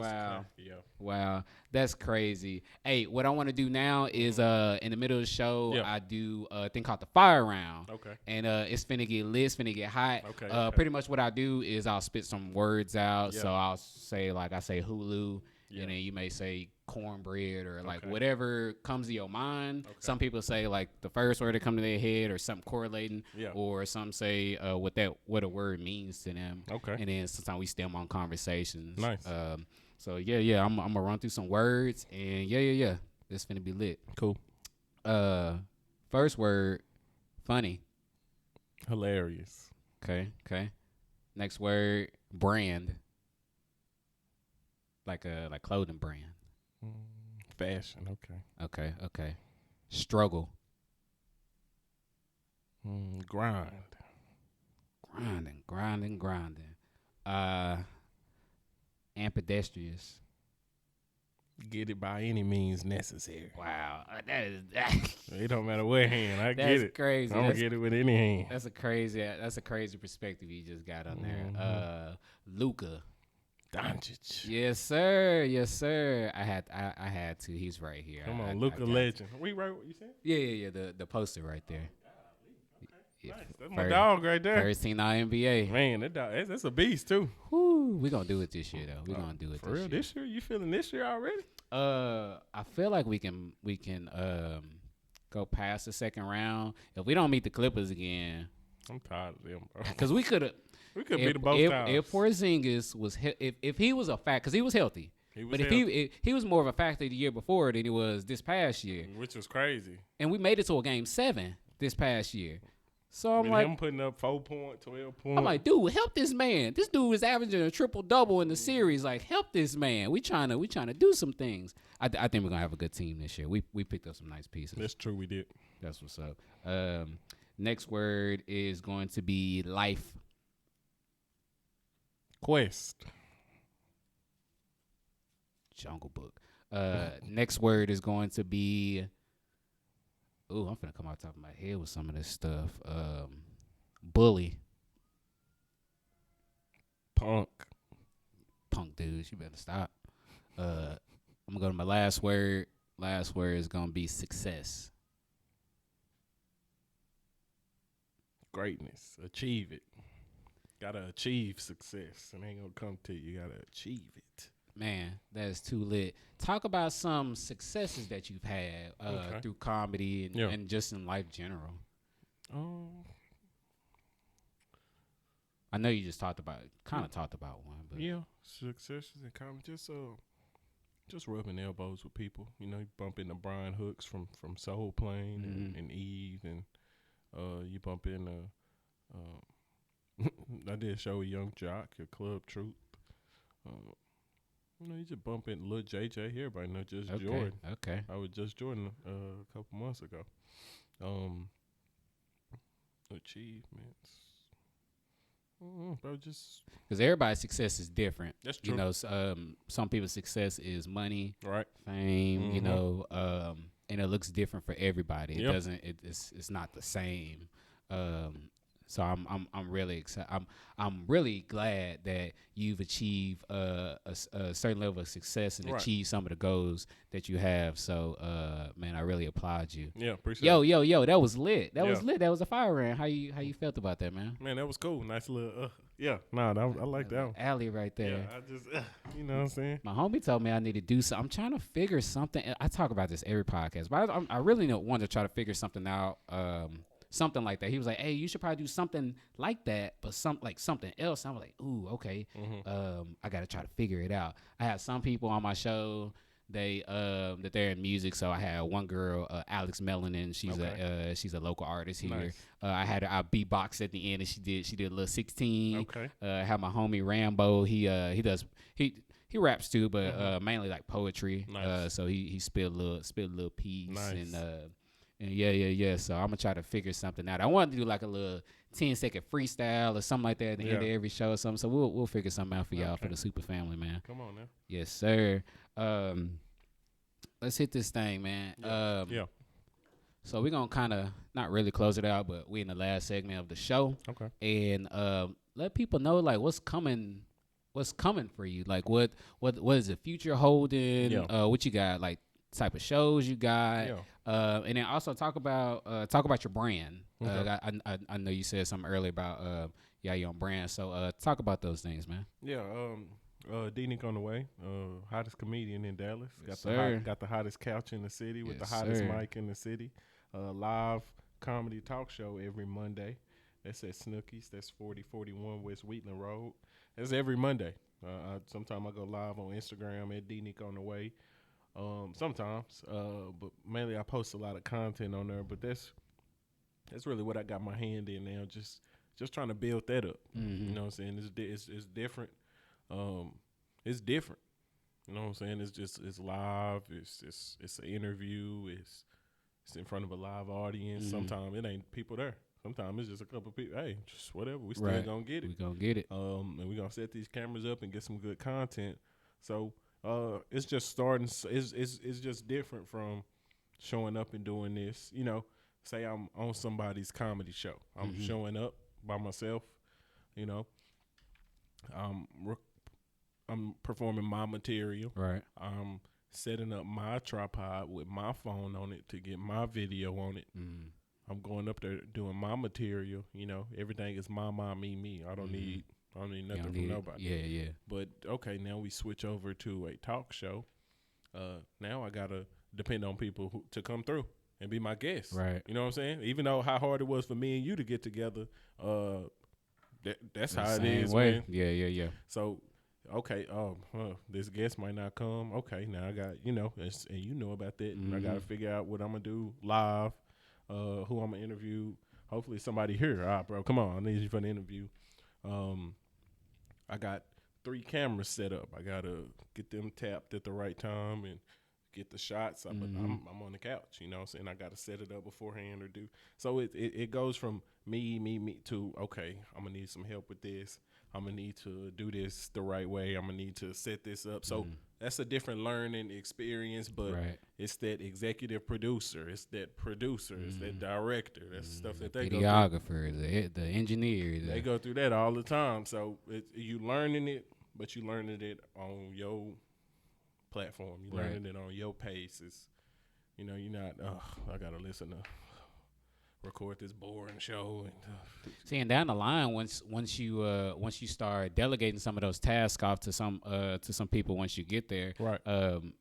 Wow. That's crazy. Hey, what I want to do now is in the middle of the show, I do a thing called the fire round. Okay. And it's finna get lit, it's finna get hot. Okay. Pretty much what I do is I'll spit some words out. So I'll say, like, I say Hulu. And then you may say cornbread or like whatever comes to your mind. Okay. Some people say like the first word that come to their head or something correlating. Or some say what a word means to them. Okay. And then sometimes we stem on conversations. Nice. So I'm gonna run through some words and it's finna be lit. Cool. First word, funny. Hilarious. Okay. Next word, brand. Like clothing brand. Fashion, Okay. Struggle. Grinding. Ambidextrous. Get it by any means necessary. Wow. It don't matter what hand. I get it. That's crazy. I'm going to get it with any hand. That's a crazy perspective you just got on there. Luka. Doncic. Yes, sir. I had to. He's right here. Come on, Luka legend. We right what you said? Yeah. The poster right there. Nice. That's my dog right there. First team NBA. Man, that's a beast too. Woo, we gonna do it this year though. We gonna do it for real. This year? You feeling this year already? I feel like we can go past the second round. If we don't meet the Clippers again, I'm tired of them, bro. Because we could beat them both times. If Porzingis was if he was a fact, because he was healthy. If he was more of a factor the year before than he was this past year, which was crazy. And we made it to a game 7 this past year. So I'm like, him putting up 4 points, 12 points. I'm like, dude, help this man. This dude is averaging a triple-double in the series. Like, help this man. We trying to do some things. I think we're gonna have a good team this year. We picked up some nice pieces. That's true. We did. That's what's up. Next word is going to be life. Quest. Jungle Book. Next word is going to be. Ooh, I'm finna come off the top of my head with some of this stuff. Bully. Punk dudes, you better stop. I'm gonna go to my last word. Last word is gonna be success. Greatness. Achieve it. Gotta achieve success. It ain't gonna come to you. You gotta achieve it. Man, that is too lit. Talk about some successes that you've had through comedy and just in life general. I know you just talked about one, but successes in comedy. Just rubbing elbows with people. You know, you bump into Brian Hooks from Soul Plane and Eve, and you bump into. I did a show with Young Jock at Club Truth. You know, you just bump into Lil JJ. Everybody know just Jordan. Okay. I was just Jordan a couple months ago. Achievements. Bro, just because everybody's success is different. That's true. You know, some people's success is money, right? Fame. You know, and it looks different for everybody. It doesn't. It's not the same. So I'm really excited. I'm really glad that you've achieved a certain level of success and achieved some of the goals that you have. So man, I really applaud you. Yeah, appreciate it. Yo, that was lit. That was lit. That was a fire round. How you felt about that, man? Man, that was cool. Nice little Yeah, nah, I like that one. Alley right there. Yeah, I just, you know what I'm saying? My homie told me I need to do something. I'm trying to figure something. I talk about this every podcast, but I really want to try to figure something out. Something like that. He was like, "Hey, you should probably do something like that, but something else." I was like, "Ooh, okay." I got to try to figure it out. I had some people on my show. That they're in music. So I had one girl, Alex Melanin. She's a local artist here. Nice. I had her out beatbox at the end, and she did a little 16. Okay. I had my homie Rambo. He raps too, but mainly like poetry. Nice. So he spit a little piece. Nice. And yeah. So I'm gonna try to figure something out. I wanted to do like a little 10-second freestyle or something like that at the end of every show or something. So we'll figure something out for y'all for the Super Family, man. Come on now. Yes, sir. Let's hit this thing, man. Yeah. So we're gonna kind of not really close it out, but we're in the last segment of the show. Okay. And let people know like what's coming for you. Like what is the future holding? Yeah. What you got, like type of shows you got. Yeah. And then also talk about your brand. Okay. I know you said something earlier about your own brand. So talk about those things, man. Yeah. Dominique on the way. Hottest comedian in Dallas. Yes, Got the hottest couch in the city with the hottest mic in the city. Live comedy talk show every Monday. That's at Snookies. That's 4041 West Wheatland Road. That's every Monday. Sometimes I go live on Instagram at Dominique on the way. Sometimes, but mainly I post a lot of content on there. But that's really what I got my hand in now. Just trying to build that up. Mm-hmm. You know what I'm saying? It's different. It's different. You know what I'm saying? It's live. It's an interview. It's in front of a live audience. Mm-hmm. Sometimes it ain't people there. Sometimes it's just a couple of people. Hey, just whatever. We still gonna get it. We gonna get it. And we gonna set these cameras up and get some good content. So it's just starting. It's just different from showing up and doing this. You know, say I'm on somebody's comedy show. I'm showing up by myself. You know, I'm performing my material. Right. I'm setting up my tripod with my phone on it to get my video on it. Mm. I'm going up there doing my material. You know, everything is me. I don't need nothing from nobody. Yeah. But okay, now we switch over to a talk show. Now I gotta depend on people to come through and be my guests. Right. You know what I'm saying? Even though how hard it was for me and you to get together, that's how it is. Man. Yeah. So, okay, this guest might not come. Okay, now I got, and you know about that. Mm-hmm. I got to figure out what I'm going to do live, who I'm going to interview. Hopefully somebody here. All right, bro, come on. I need you for the interview. I got 3 cameras set up. I got to get them tapped at the right time and get the shots. But I'm on the couch, you know what I'm saying? I got to set it up beforehand or do. So it goes from me to, okay, I'm going to need some help with this. I'm going to need to do this the right way. I'm going to need to set this up. So that's a different learning experience, but it's that executive producer. It's that producer. It's that director. That's stuff that they go through. Videographer, the engineer. They go through that all the time. So you learning it, but you learning it on your platform. You learning it on your pace. It's, you're not, I got to listen to record this boring show. Seeing down the line, once you start delegating some of those tasks off to some people, once you get there,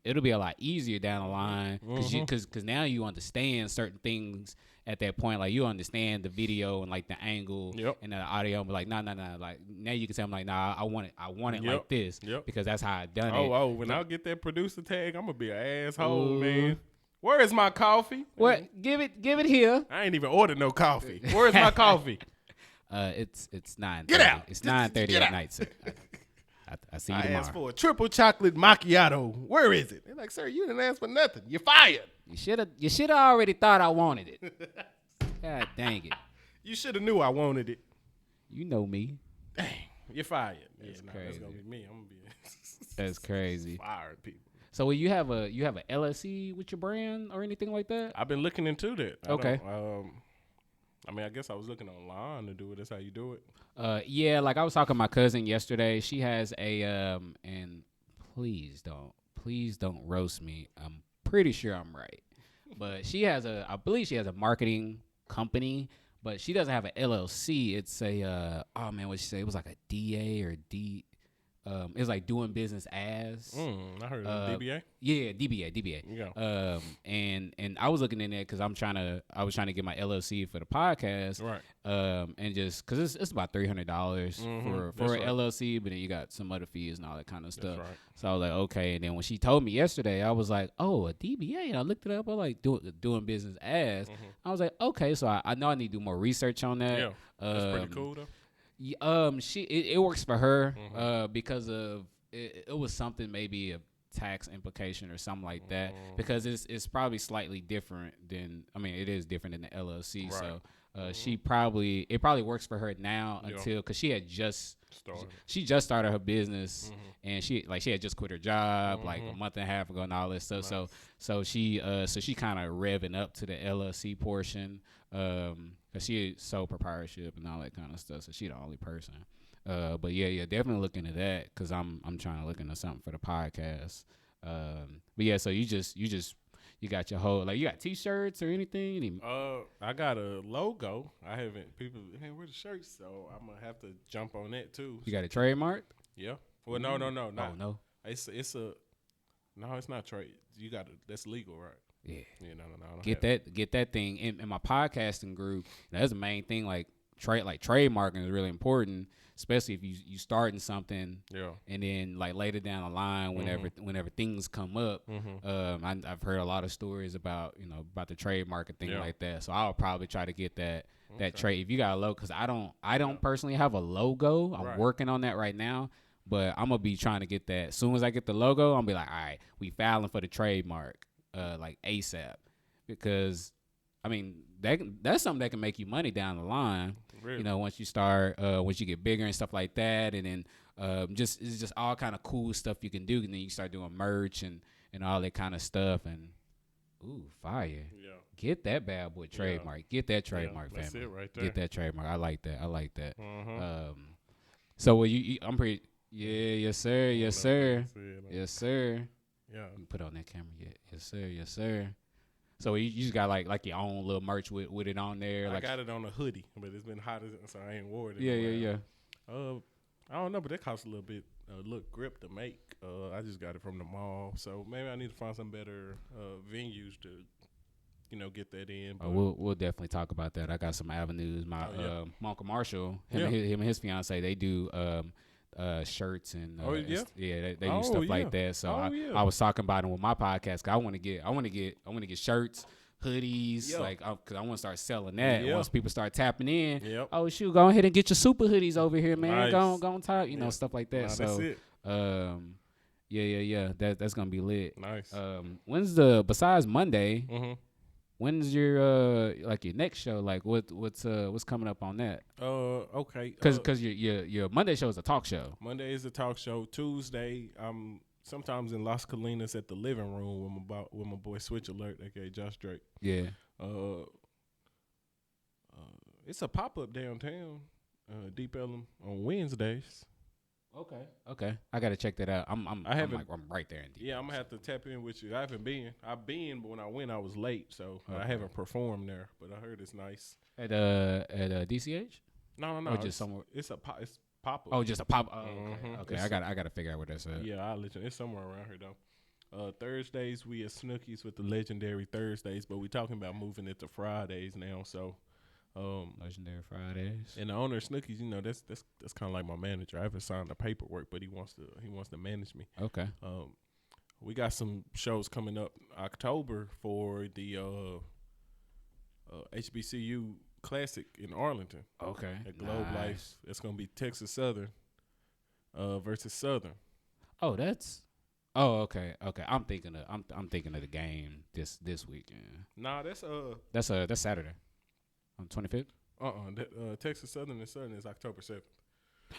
it'll be a lot easier down the line because now you understand certain things at that point. Like you understand the video and like the angle and the audio. But like no, like now you can say I'm like nah, I want it like this because that's how I done it. When I get that producer tag, I'm gonna be an asshole, man. Where is my coffee? What? Give it here. I ain't even ordered no coffee. Where is my coffee? It's 9:30. Get out. It's 9:30 at night, sir. I see you tomorrow. I asked for a triple chocolate macchiato. Where is it? They're like, sir, you didn't ask for nothing. You're fired. You should have already thought I wanted it. God dang it. You should have knew I wanted it. You know me. Dang, you're fired. That's crazy. That's gonna be me. I'm gonna be. That's crazy. Fired people. So will you have a LLC with your brand or anything like that? I've been looking into that. Okay. I guess I was looking online to do it. That's how you do it. Yeah, like I was talking to my cousin yesterday. She has a and please don't roast me. I'm pretty sure I'm right. But I believe she has a marketing company, but she doesn't have an LLC. It's a oh man, what she say? It was like a DA or D. It's like doing business as. I heard of DBA. Yeah, DBA. Yeah. And I was looking in there because I was trying to get my LLC for the podcast. Right. And just because it's about $300 for an LLC, but then you got some other fees and all that kind of stuff. That's right. So I was like, okay. And then when she told me yesterday, I was like, oh, a DBA. And I looked it up. I was like, doing business as. I was like, okay. So I know I need to do more research on that. Yeah. That's pretty cool though. It works for her because of it was something, maybe a tax implication or something like that, because it's probably slightly different than, I mean, it is different than the LLC. Right. So it probably works for her now until, because she had just started her business and she had just quit her job like a month and a half ago and all this stuff. Nice. So she kind of revving up to the LLC portion. Cause she sole proprietorship and all that kind of stuff, so she the only person. But yeah, definitely look into that, cause I'm trying to look into something for the podcast. But yeah, so you got your whole, like, you got T-shirts or anything? I got a logo. People wear the shirts, so I'm gonna have to jump on that too. You got a trademark? Yeah. Well, no. Oh no. No, it's not trade. That's legal, right? Yeah. Yeah, no. Get that thing in my podcasting group. That's the main thing. Like trademarking is really important, especially if you starting something. Yeah. And then like later down the line, whenever things come up, I've heard a lot of stories about the trademark and things like that. So I'll probably try to get that trade. If you got a logo, because I don't personally have a logo. I'm working on that right now. But I'm gonna be trying to get that. As soon as I get the logo, I'm gonna be like, all right, we filing for the trademark. Like ASAP, because I mean that's something that can make you money down the line. Really? Once you get bigger and stuff like that, and then it's just all kind of cool stuff you can do, and then you start doing merch and all that kind of stuff. And fire! Yeah. Get that bad boy trademark. Yeah. Get that trademark, family. That's it right there. Get that trademark. I like that. So I'm pretty. Yeah, yes sir. Yes sir. Yeah. You put on that camera yet? Yes sir. So you just got like your own little merch with it on there. I got it on a hoodie, but it's been hot, so I ain't wore it. Yeah. I don't know, but that costs a little bit, grip to make. I just got it from the mall, so maybe I need to find some better venues to, get that in. But we'll definitely talk about that. I got some avenues. My Uncle Marshall, him and his fiance, they do shirts and they do stuff like that. So I was talking about them with my podcast. 'Cause I want to get shirts, hoodies, like because I want to start selling that. Once people start tapping in, oh shoot, go ahead and get your super hoodies over here, man. Nice. Go on top, stuff like that. So that's it. That's gonna be lit. Nice. When's besides Monday? When's your your next show? Like what's coming up on that? Okay. Because your Monday show is a talk show. Monday is a talk show. Tuesday, I'm sometimes in Las Colinas at the living room with my boy Switch Alert, aka Josh Drake. Yeah. It's a pop up downtown, Deep Ellum on Wednesdays. Okay. I gotta check that out. I'm right there in Deep. Yeah, I'm gonna have to tap in with you. I've been, but when I went, I was late, so I haven't performed there. But I heard it's nice. At DCH? No. Or just somewhere. It's pop up. Oh, just a pop. Okay. I gotta figure out where that's at. Yeah, I'll let you. It's somewhere around here though. Thursdays we at Snookies with the legendary Thursdays, but we talking about moving it to Fridays now. So. Legendary Fridays. And the owner of Snookies, that's kind of like my manager. I haven't signed the paperwork, but he wants to manage me. Okay. We got some shows coming up October for the HBCU Classic in Arlington. Okay. At Globe Life. It's gonna be Texas Southern versus Southern. Oh, okay. I'm thinking of the game this weekend. Nah, that's Saturday. On 25th? Texas Southern and Southern is October 7th.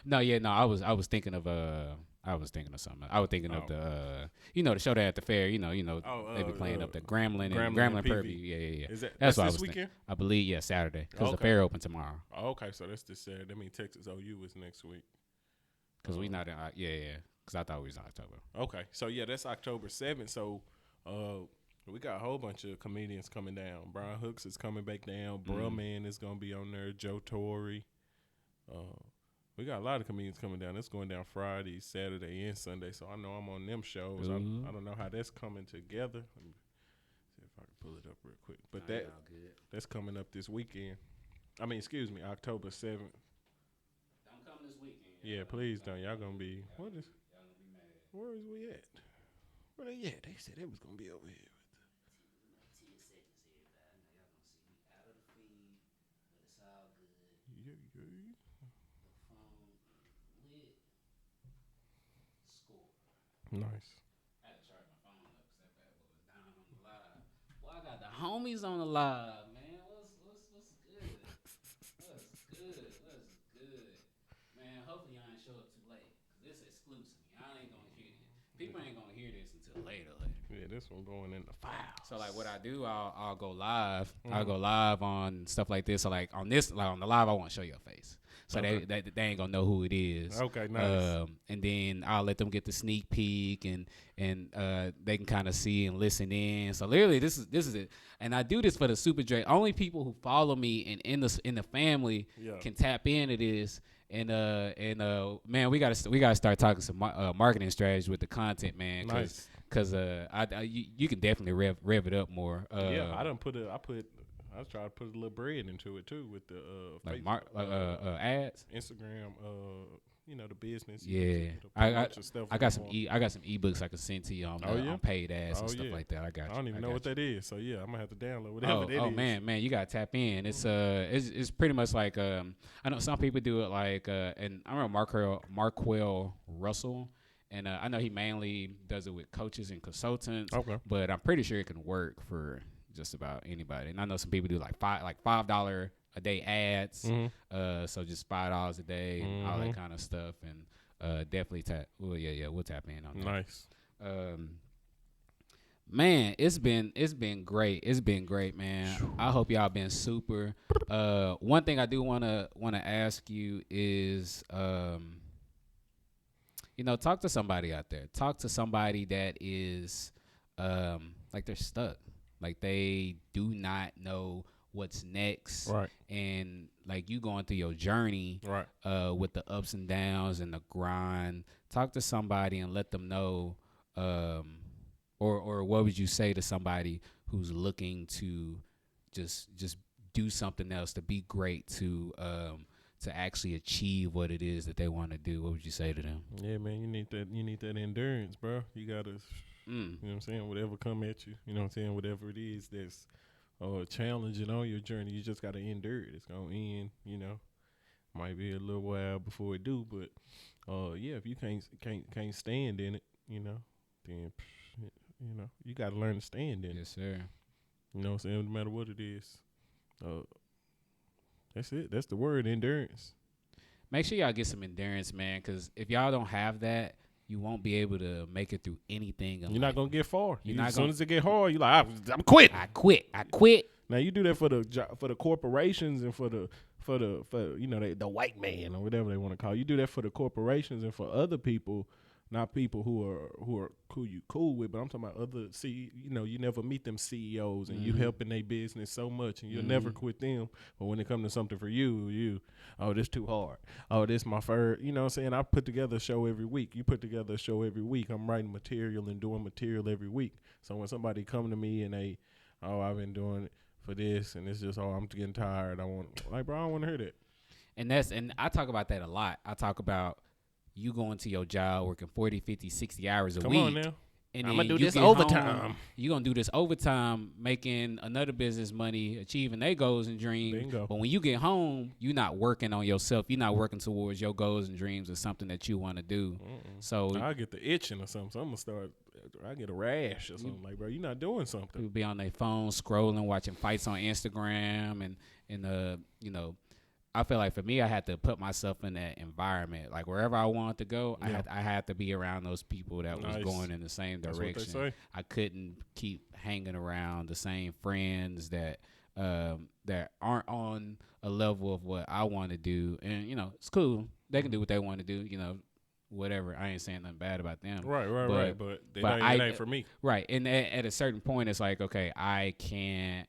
No, I was thinking of something. I was thinking of the the show that at the fair. They be playing up the Grambling and Purview. Yeah. That's what this weekend? I believe Saturday because the fair open tomorrow. Oh, okay, so that's this Saturday. That means Texas OU is next week. Because we not in because I thought we was in October. Okay, so that's October 7th. So We got a whole bunch of comedians coming down. Brian Hooks is coming back down. Bruh Man is gonna be on there. Joe Torre. We got a lot of comedians coming down. It's going down Friday, Saturday, and Sunday. So I know I'm on them shows. I don't know how that's coming together. Let me see if I can pull it up real quick. But that's coming up this weekend. I mean, excuse me, October 7th. Don't come this weekend. Yeah, please don't. Y'all gonna be y'all gonna be mad. Where is we at? Where they at? They said they was gonna be over here. 10 seconds here, but I know y'all gonna see me out of the feed, but it's all good. Yeah. The phone lit. Score. Nice. I had to charge my phone up because that bad boy was down on the live. Well, I got the homies on the live, man. What's good? What's good? Man, hopefully y'all ain't show up too late because this is exclusive. Y'all ain't gonna hear this. People ain't gonna hear this until later. Yeah, this one going in the file. So like what I do, I'll go live. I'll go live on stuff like this. So like on this, like on the live, I won't show your face. So they ain't gonna know who it is. Okay, nice. And then I'll let them get the sneak peek and they can kind of see and listen in. So literally, this is it. And I do this for the Super Dre. Only people who follow me and in the family can tap into this. And man, we gotta start talking some marketing strategies with the content, man. Nice. Cause you can definitely rev it up more. Yeah, I was trying to put a little bread into it too with the like Facebook, ads, Instagram, the business. Yeah, I got some ebooks I can send to you on paid ads and stuff like that. I don't even know what that is, so yeah, I'm gonna have to download whatever that is. Oh man, you gotta tap in. It's pretty much like I know some people do it like and I remember Marquell Russell. And I know he mainly does it with coaches and consultants. Okay. But I'm pretty sure it can work for just about anybody. And I know some people do like $5 a day ads. So just $5 a day, all that kind of stuff. And definitely we'll tap in on that. Nice. Man, it's been great. It's been great, man. I hope y'all been super. One thing I do wanna ask you is talk to somebody out there. Talk to somebody that is like they're stuck. Like they do not know what's next. Right. And like you going through your journey with the ups and downs and the grind. Talk to somebody and let them know or what would you say to somebody who's looking to just do something else, to be great, to actually achieve what it is that they want to do? What would you say to them? Yeah, man, you need that endurance, bro. You gotta, you know what I'm saying, whatever come at you, you know what I'm saying, whatever it is that's challenging on your journey, you just gotta endure it. It's gonna end, might be a little while before it do, but if you can't stand in it, then you gotta learn to stand in it. Yes, sir. You know what I'm saying? No matter what it is. That's it. That's the word, endurance. Make sure y'all get some endurance, man, because if y'all don't have that, you won't be able to make it through anything. You're not going to get far. As soon as it get hard, you're like, I'm quitting. I quit. Now, you do that for the corporations and for the white man or whatever they want to call it. You do that for the corporations and for other people, not people who you cool with, but I'm talking about other you never meet them CEOs and you helping their business so much and you'll never quit them. But when it comes to something for you, this too hard. Oh, this my first, you know what I'm saying? I put together a show every week. You put together a show every week. I'm writing material and doing material every week. So when somebody come to me and I've been doing it for this and it's just, I'm getting tired. I don't want to hear that. And I talk about that a lot. I talk about you going to your job working 40, 50, 60 hours a week. Come on now. And I'm going to do this overtime. You're going to do this overtime, making another business money, achieving their goals and dreams. Bingo. But when you get home, you're not working on yourself. You're not working towards your goals and dreams or something that you want to do. So I get the itching or something. So I'm going to start, I get a rash or something. Like, bro, you're not doing something. People be on their phone scrolling, watching fights on Instagram. And I feel like for me, I had to put myself in that environment. Like wherever I wanted to go, I had to be around those people that was going in the same direction. That's what they say. I couldn't keep hanging around the same friends that aren't on a level of what I want to do. And it's cool. They can do what they want to do. whatever. I ain't saying nothing bad about them. Right. But it ain't for me. Right. And at a certain point, it's like, okay, I can't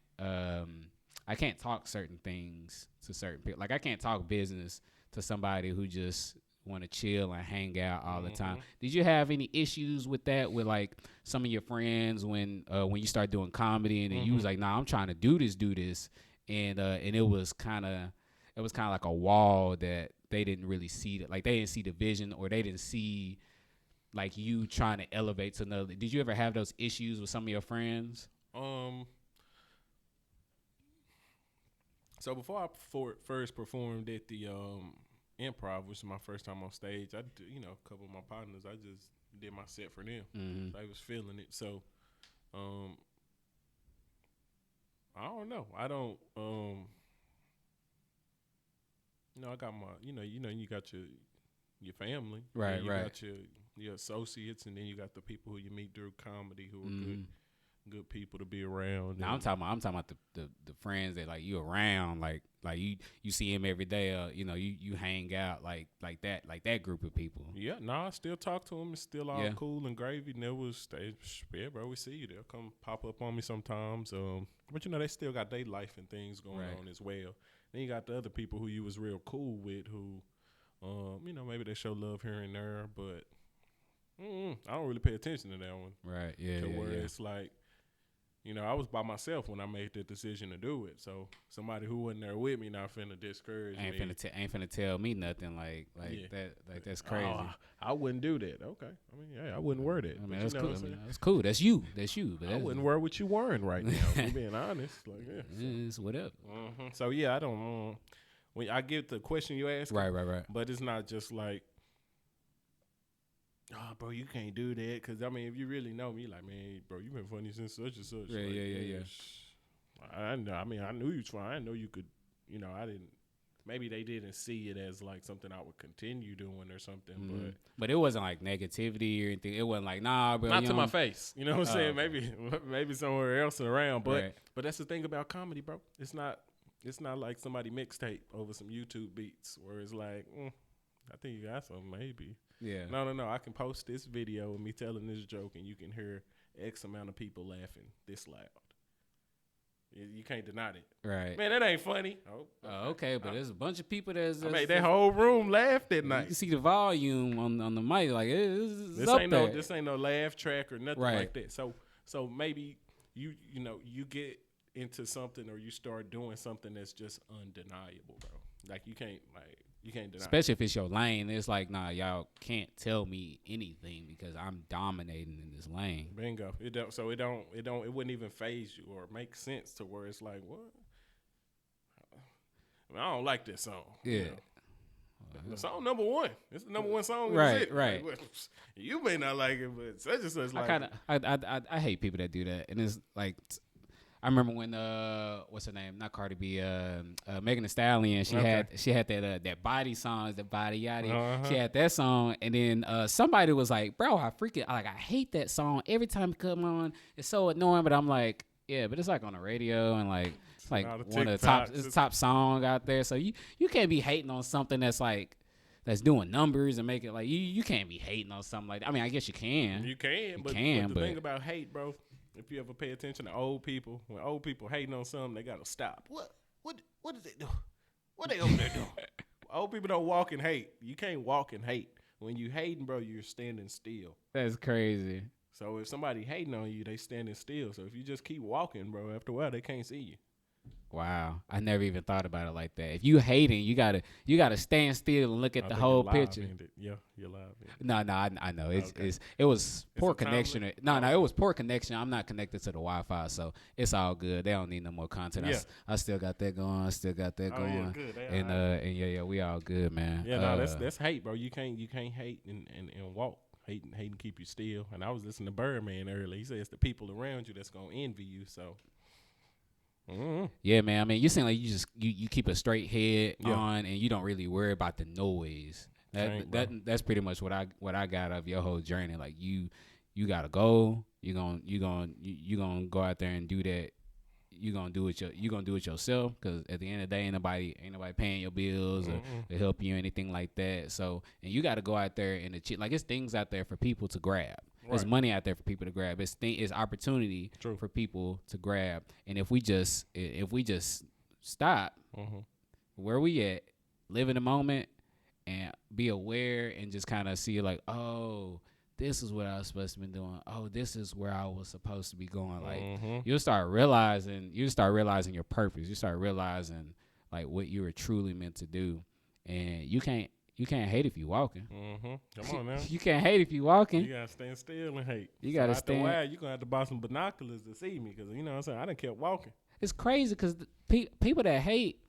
talk certain things to certain people. Like I can't talk business to somebody who just want to chill and hang out all the time. Did you have any issues with that with like some of your friends when you start doing comedy and then you was like, nah, I'm trying to do this, and it was kind of like a wall that they didn't really see that, like they didn't see the vision, or they didn't see like you trying to elevate to another. Did you ever have those issues with some of your friends? So before I first performed at the Improv, which was my first time on stage, I did, a couple of my partners, I just did my set for them. They was feeling it. So I don't know. I don't I got my you got your family. Right. You got your associates, and then you got the people who you meet through comedy who are good people to be around. No, I'm talking about the friends that like you around, like you see him every day, you hang out like that group of people. Yeah, I still talk to them. It's still all cool and gravy. Bro, we see you. They'll come pop up on me sometimes. But they still got their life and things going on as well. Then you got the other people who you was real cool with who, maybe they show love here and there, but I don't really pay attention to that one. Right, yeah. To where it's like, I was by myself when I made the decision to do it. So somebody who wasn't there with me not finna discourage me. Ain't finna tell me nothing like that. Like that's crazy. I wouldn't do that. Okay. I mean, I wouldn't wear that. I mean, that's cool. That's cool. That's you. But I wouldn't wear what you wearing right now. If I'm being honest. Like, it's whatever. So I don't. When I get the question you ask, right. But it's not just like, oh, bro, you can't do that. Because, I mean, if you really know me, like, man, bro, you been funny since such and such. Yeah. I know. I mean, I knew you trying. I know you could, I didn't. Maybe they didn't see it as, like, something I would continue doing or something. But it wasn't, like, negativity or anything. It wasn't like, nah, bro. Not to my face. You know what I'm saying? Maybe somewhere else around. But that's the thing about comedy, bro. It's not like somebody mixtape over some YouTube beats where it's like, I think you got something, maybe. Yeah. No. I can post this video of me telling this joke, and you can hear X amount of people laughing this loud. You can't deny it. Right. Man, that ain't funny. Okay, but there's a bunch of people that's made that whole room laugh that night. You can see the volume on the mic, like it's up there. This ain't no laugh track or nothing like that. So maybe you get into something, or you start doing something that's just undeniable, bro. Like you can't deny. Especially if it's your lane, it's like, nah, y'all can't tell me anything because I'm dominating in this lane. Bingo. It wouldn't even phase you or make sense to where it's like, what? I mean, I don't like this song. Yeah. The song number one. It's the number one song. Right. Like, you may not like it, but such and such like it. I hate people that do that, and it's like. I remember when what's her name? Not Cardi B. Megan Thee Stallion. She had that body songs, that body yaddy. She had that song, and then somebody was like, "Bro, I hate that song every time it come on. It's so annoying." But I'm like, yeah, but it's like on the radio, and like it's like one of the top song out there. So you can't be hating on something that's doing numbers and make it like you can't be hating on something like that. I mean, I guess you can. You can, but the thing about hate, bro. If you ever pay attention to old people, when old people hating on something, they gotta stop. What did they do? What they over there doing? Old people don't walk and hate. You can't walk and hate. When you hating, bro, you're standing still. That's crazy. So if somebody hating on you, they standing still. So if you just keep walking, bro, after a while they can't see you. Wow, I never even thought about it like that. If you hating, you gotta stand still and look at the whole picture. Yeah, you're live. No, I know it was poor connection. No, it was poor connection. I'm not connected to the Wi-Fi, so it's all good. They don't need no more content. Yeah. I still got that going. Yeah, good. And yeah, we all good, man. Yeah, no, that's hate, bro. You can't hate and walk. Hate and keep you still. And I was listening to Birdman earlier. He said it's the people around you that's gonna envy you. So. Mm-hmm. Yeah, man. I mean, you seem like you keep a straight head on, and you don't really worry about the noise. That's pretty much what I got of your whole journey. Like you gotta go. You gonna go out there and do that. you gonna do it yourself, because at the end of the day, ain't nobody paying your bills or to help you or anything like that. So, and you got to go out there and achieve. Like, it's things out there for people to grab. There's money out there for people to grab. It's opportunity for people to grab. And if we just stop where we at, live in the moment, and be aware, and just kind of see like, oh, this is what I was supposed to be doing. Oh, this is where I was supposed to be going. Like, you'll start realizing your purpose. You start realizing like what you were truly meant to do. And you can't hate if you walking. Come on now. You can't hate if you walking. You gotta stand still and hate. You gotta stand. After a while, you gonna have to buy some binoculars to see me, because you know what I'm saying. I done kept walking. It's crazy because people that hate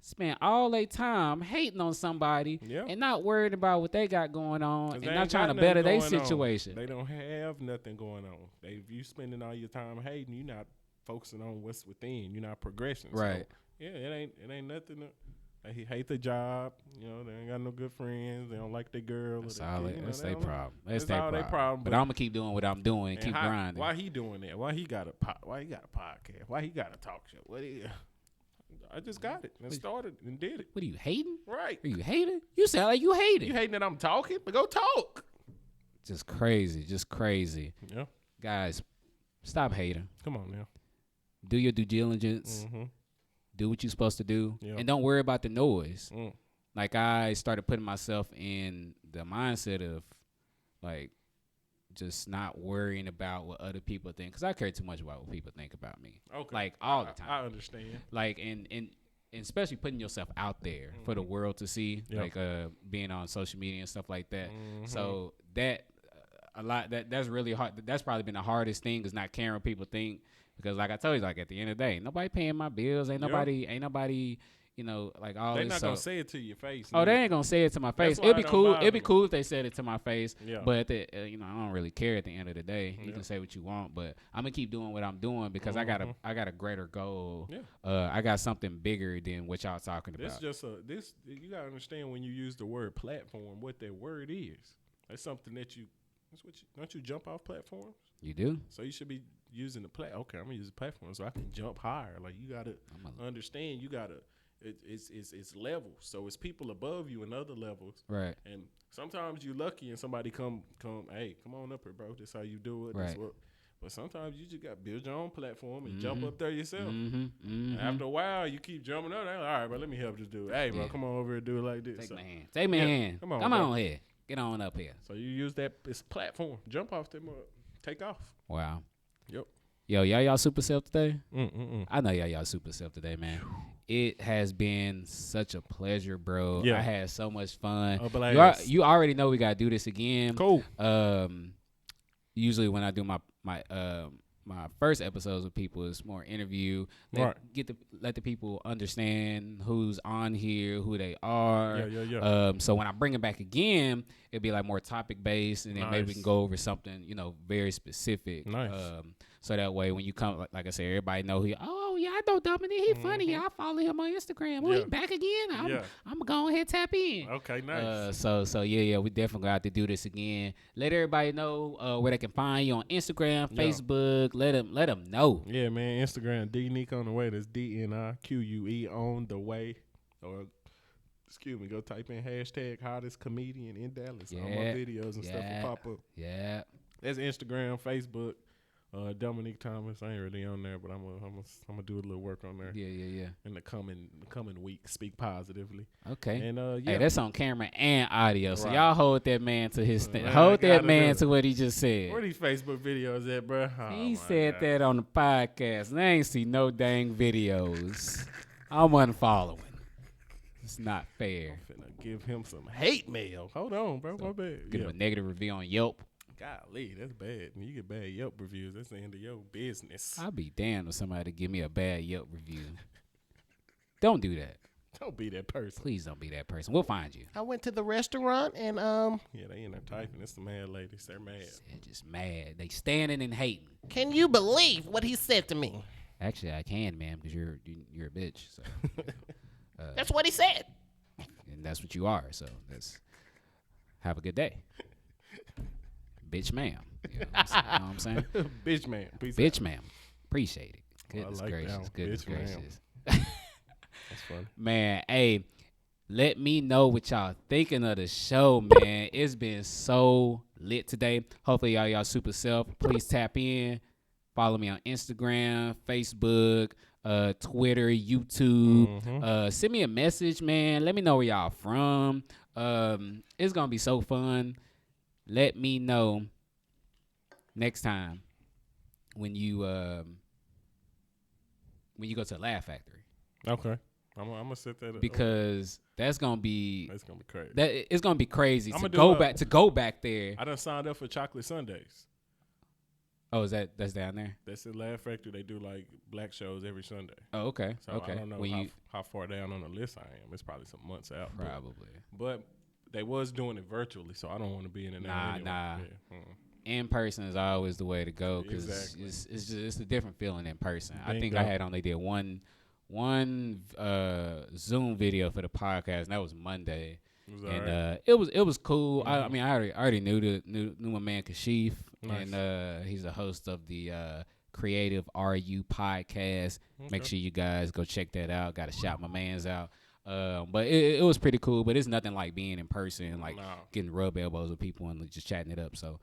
spend all their time hating on somebody and not worried about what they got going on, and not trying to better their situation. They don't have nothing going on. If you spending all your time hating, you're not focusing on what's within. You're not progressing. Right. So, it ain't nothing. They hate their job. You know, they ain't got no good friends. They don't like their girl. That's their problem. That's their problem. But I'm gonna keep doing what I'm doing and keep grinding. Why he doing that? Why he got a podcast? Why he got a talk show? I just got it and started and did it. What are you hating? Right. Are you hating? You sound like you hating. You hating that I'm talking? But go talk. Just crazy. Yeah. Guys, stop hating. Come on now. Do your due diligence. Do what you're supposed to do. And don't worry about the noise. Like, I started putting myself in the mindset of, like, just not worrying about what other people think, because I care too much about what people think about me. Okay. Like, all the time. I understand. Like, and especially putting yourself out there for the world to see, like being on social media and stuff like that. So that that's really hard. That's probably been the hardest thing, is not caring what people think, because like I told you, like, at the end of the day, ain't nobody paying my bills. Ain't nobody. You know, like, all this. They're not gonna say it to your face. Oh, they ain't gonna say it to my face. It'd be cool. It'd be cool if they said it to my face. Yeah. But I don't really care at the end of the day. You can say what you want, but I'm gonna keep doing what I'm doing, because I got a greater goal. Yeah. I got something bigger than what y'all talking about. You gotta understand, when you use the word platform, what that word is. That's something don't you jump off platforms? You do. So you should be using the Okay, I'm gonna use the platform so I can jump higher. Like, you gotta understand. You gotta. It's levels, so it's people above you in other levels, right? And sometimes you're lucky and somebody come, hey, come on up here, bro. This how you do it, right? But sometimes you just got to build your own platform and jump up there yourself. And after a while, you keep jumping up. All right, bro, let me help this dude. Hey, bro, come on over here and do it like this. Take my hand. Come on here. Get on up here. So you use this platform, jump off them, take off. Wow. Yep. Yo, y'all super self today? I know y'all super self today, man. It has been such a pleasure, bro. Yeah. I had so much fun. You already know we got to do this again. Cool. Usually when I do my first episodes with people, it's more interview. Let the people understand who's on here, who they are. Yeah. So when I bring it back again, it'll be like more topic based, and then maybe we can go over something, very specific. Nice. So that way, when you come, like I said, everybody know who. Oh yeah, I know Dominique. He funny. I follow him on Instagram. Well, he back again. I'm gonna go ahead and tap in. Okay, nice. So we definitely got to do this again. Let everybody know where they can find you on Instagram, Facebook. Let them know. Yeah, man. Instagram, Dominique on the way. That's DNIQUE on the way. Or excuse me, go type in hashtag hottest comedian in Dallas. All my videos and stuff will pop up. Yeah. That's Instagram, Facebook. Dominique Thomas. I ain't really on there, but I'm gonna do a little work on there. Yeah. In the coming week, speak positively. Okay. And hey, that's on camera and audio. So y'all hold that man to his thing. Hold that man to what he just said. Where these Facebook videos at, bro? He said that on the podcast. And I ain't see no dang videos. I'm unfollowing. It's not fair. I'm finna give him some hate mail. Hold on, bro. My bad. Give him a negative review on Yelp. Golly, that's bad. When you get bad Yelp reviews, that's the end of your business. I'll be damned if somebody give me a bad Yelp review. Don't do that. Don't be that person. Please don't be that person. We'll find you. I went to the restaurant and yeah, they in there typing. It's the mad ladies. They're mad. They're just mad. They standing and hating. Can you believe what he said to me? Actually, I can, man, because you're a bitch. So that's what he said. And that's what you are. So have a good day. Bitch, ma'am. You know what I'm saying? Bitch, ma'am. Bitch, ma'am. Appreciate it. Goodness like that gracious. one. Goodness Bitch, ma'am. gracious. That's funny. Man, hey, let me know what y'all thinking of the show, man. It's been so lit today. Hopefully y'all super self. Please tap in. Follow me on Instagram, Facebook, Twitter, YouTube. Send me a message, man. Let me know where y'all from. It's gonna be so fun. Let me know next time when you go to the Laugh Factory. Okay. I'm gonna set that up. Because that's gonna be crazy. It's gonna be crazy I'ma to go back there. I done signed up for Chocolate Sundays. Oh, that's down there? That's at Laugh Factory. They do like black shows every Sunday. Oh, okay. So okay. I don't know how far down on the list I am. It's probably some months out. Probably. But they was doing it virtually, so I don't want to be in and out anyway. Nah. Yeah. In person is always the way to go because Exactly. it's a different feeling in person. I think Bingo. I had only did one Zoom video for the podcast, and that was Monday. It was cool. I mean, I already knew my man Kashif, Nice. and he's a host of the Creative RU podcast. Okay. Make sure you guys go check that out. Got to shout my man's out. But it was pretty cool. But it's nothing like being in person, like getting rub elbows with people and just chatting it up. So,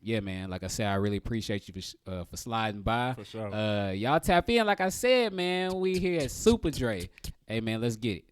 yeah, man. Like I said, I really appreciate you for sliding by. For sure. Y'all tap in. Like I said, man, we here at SUPADRE. Hey, man, let's get it.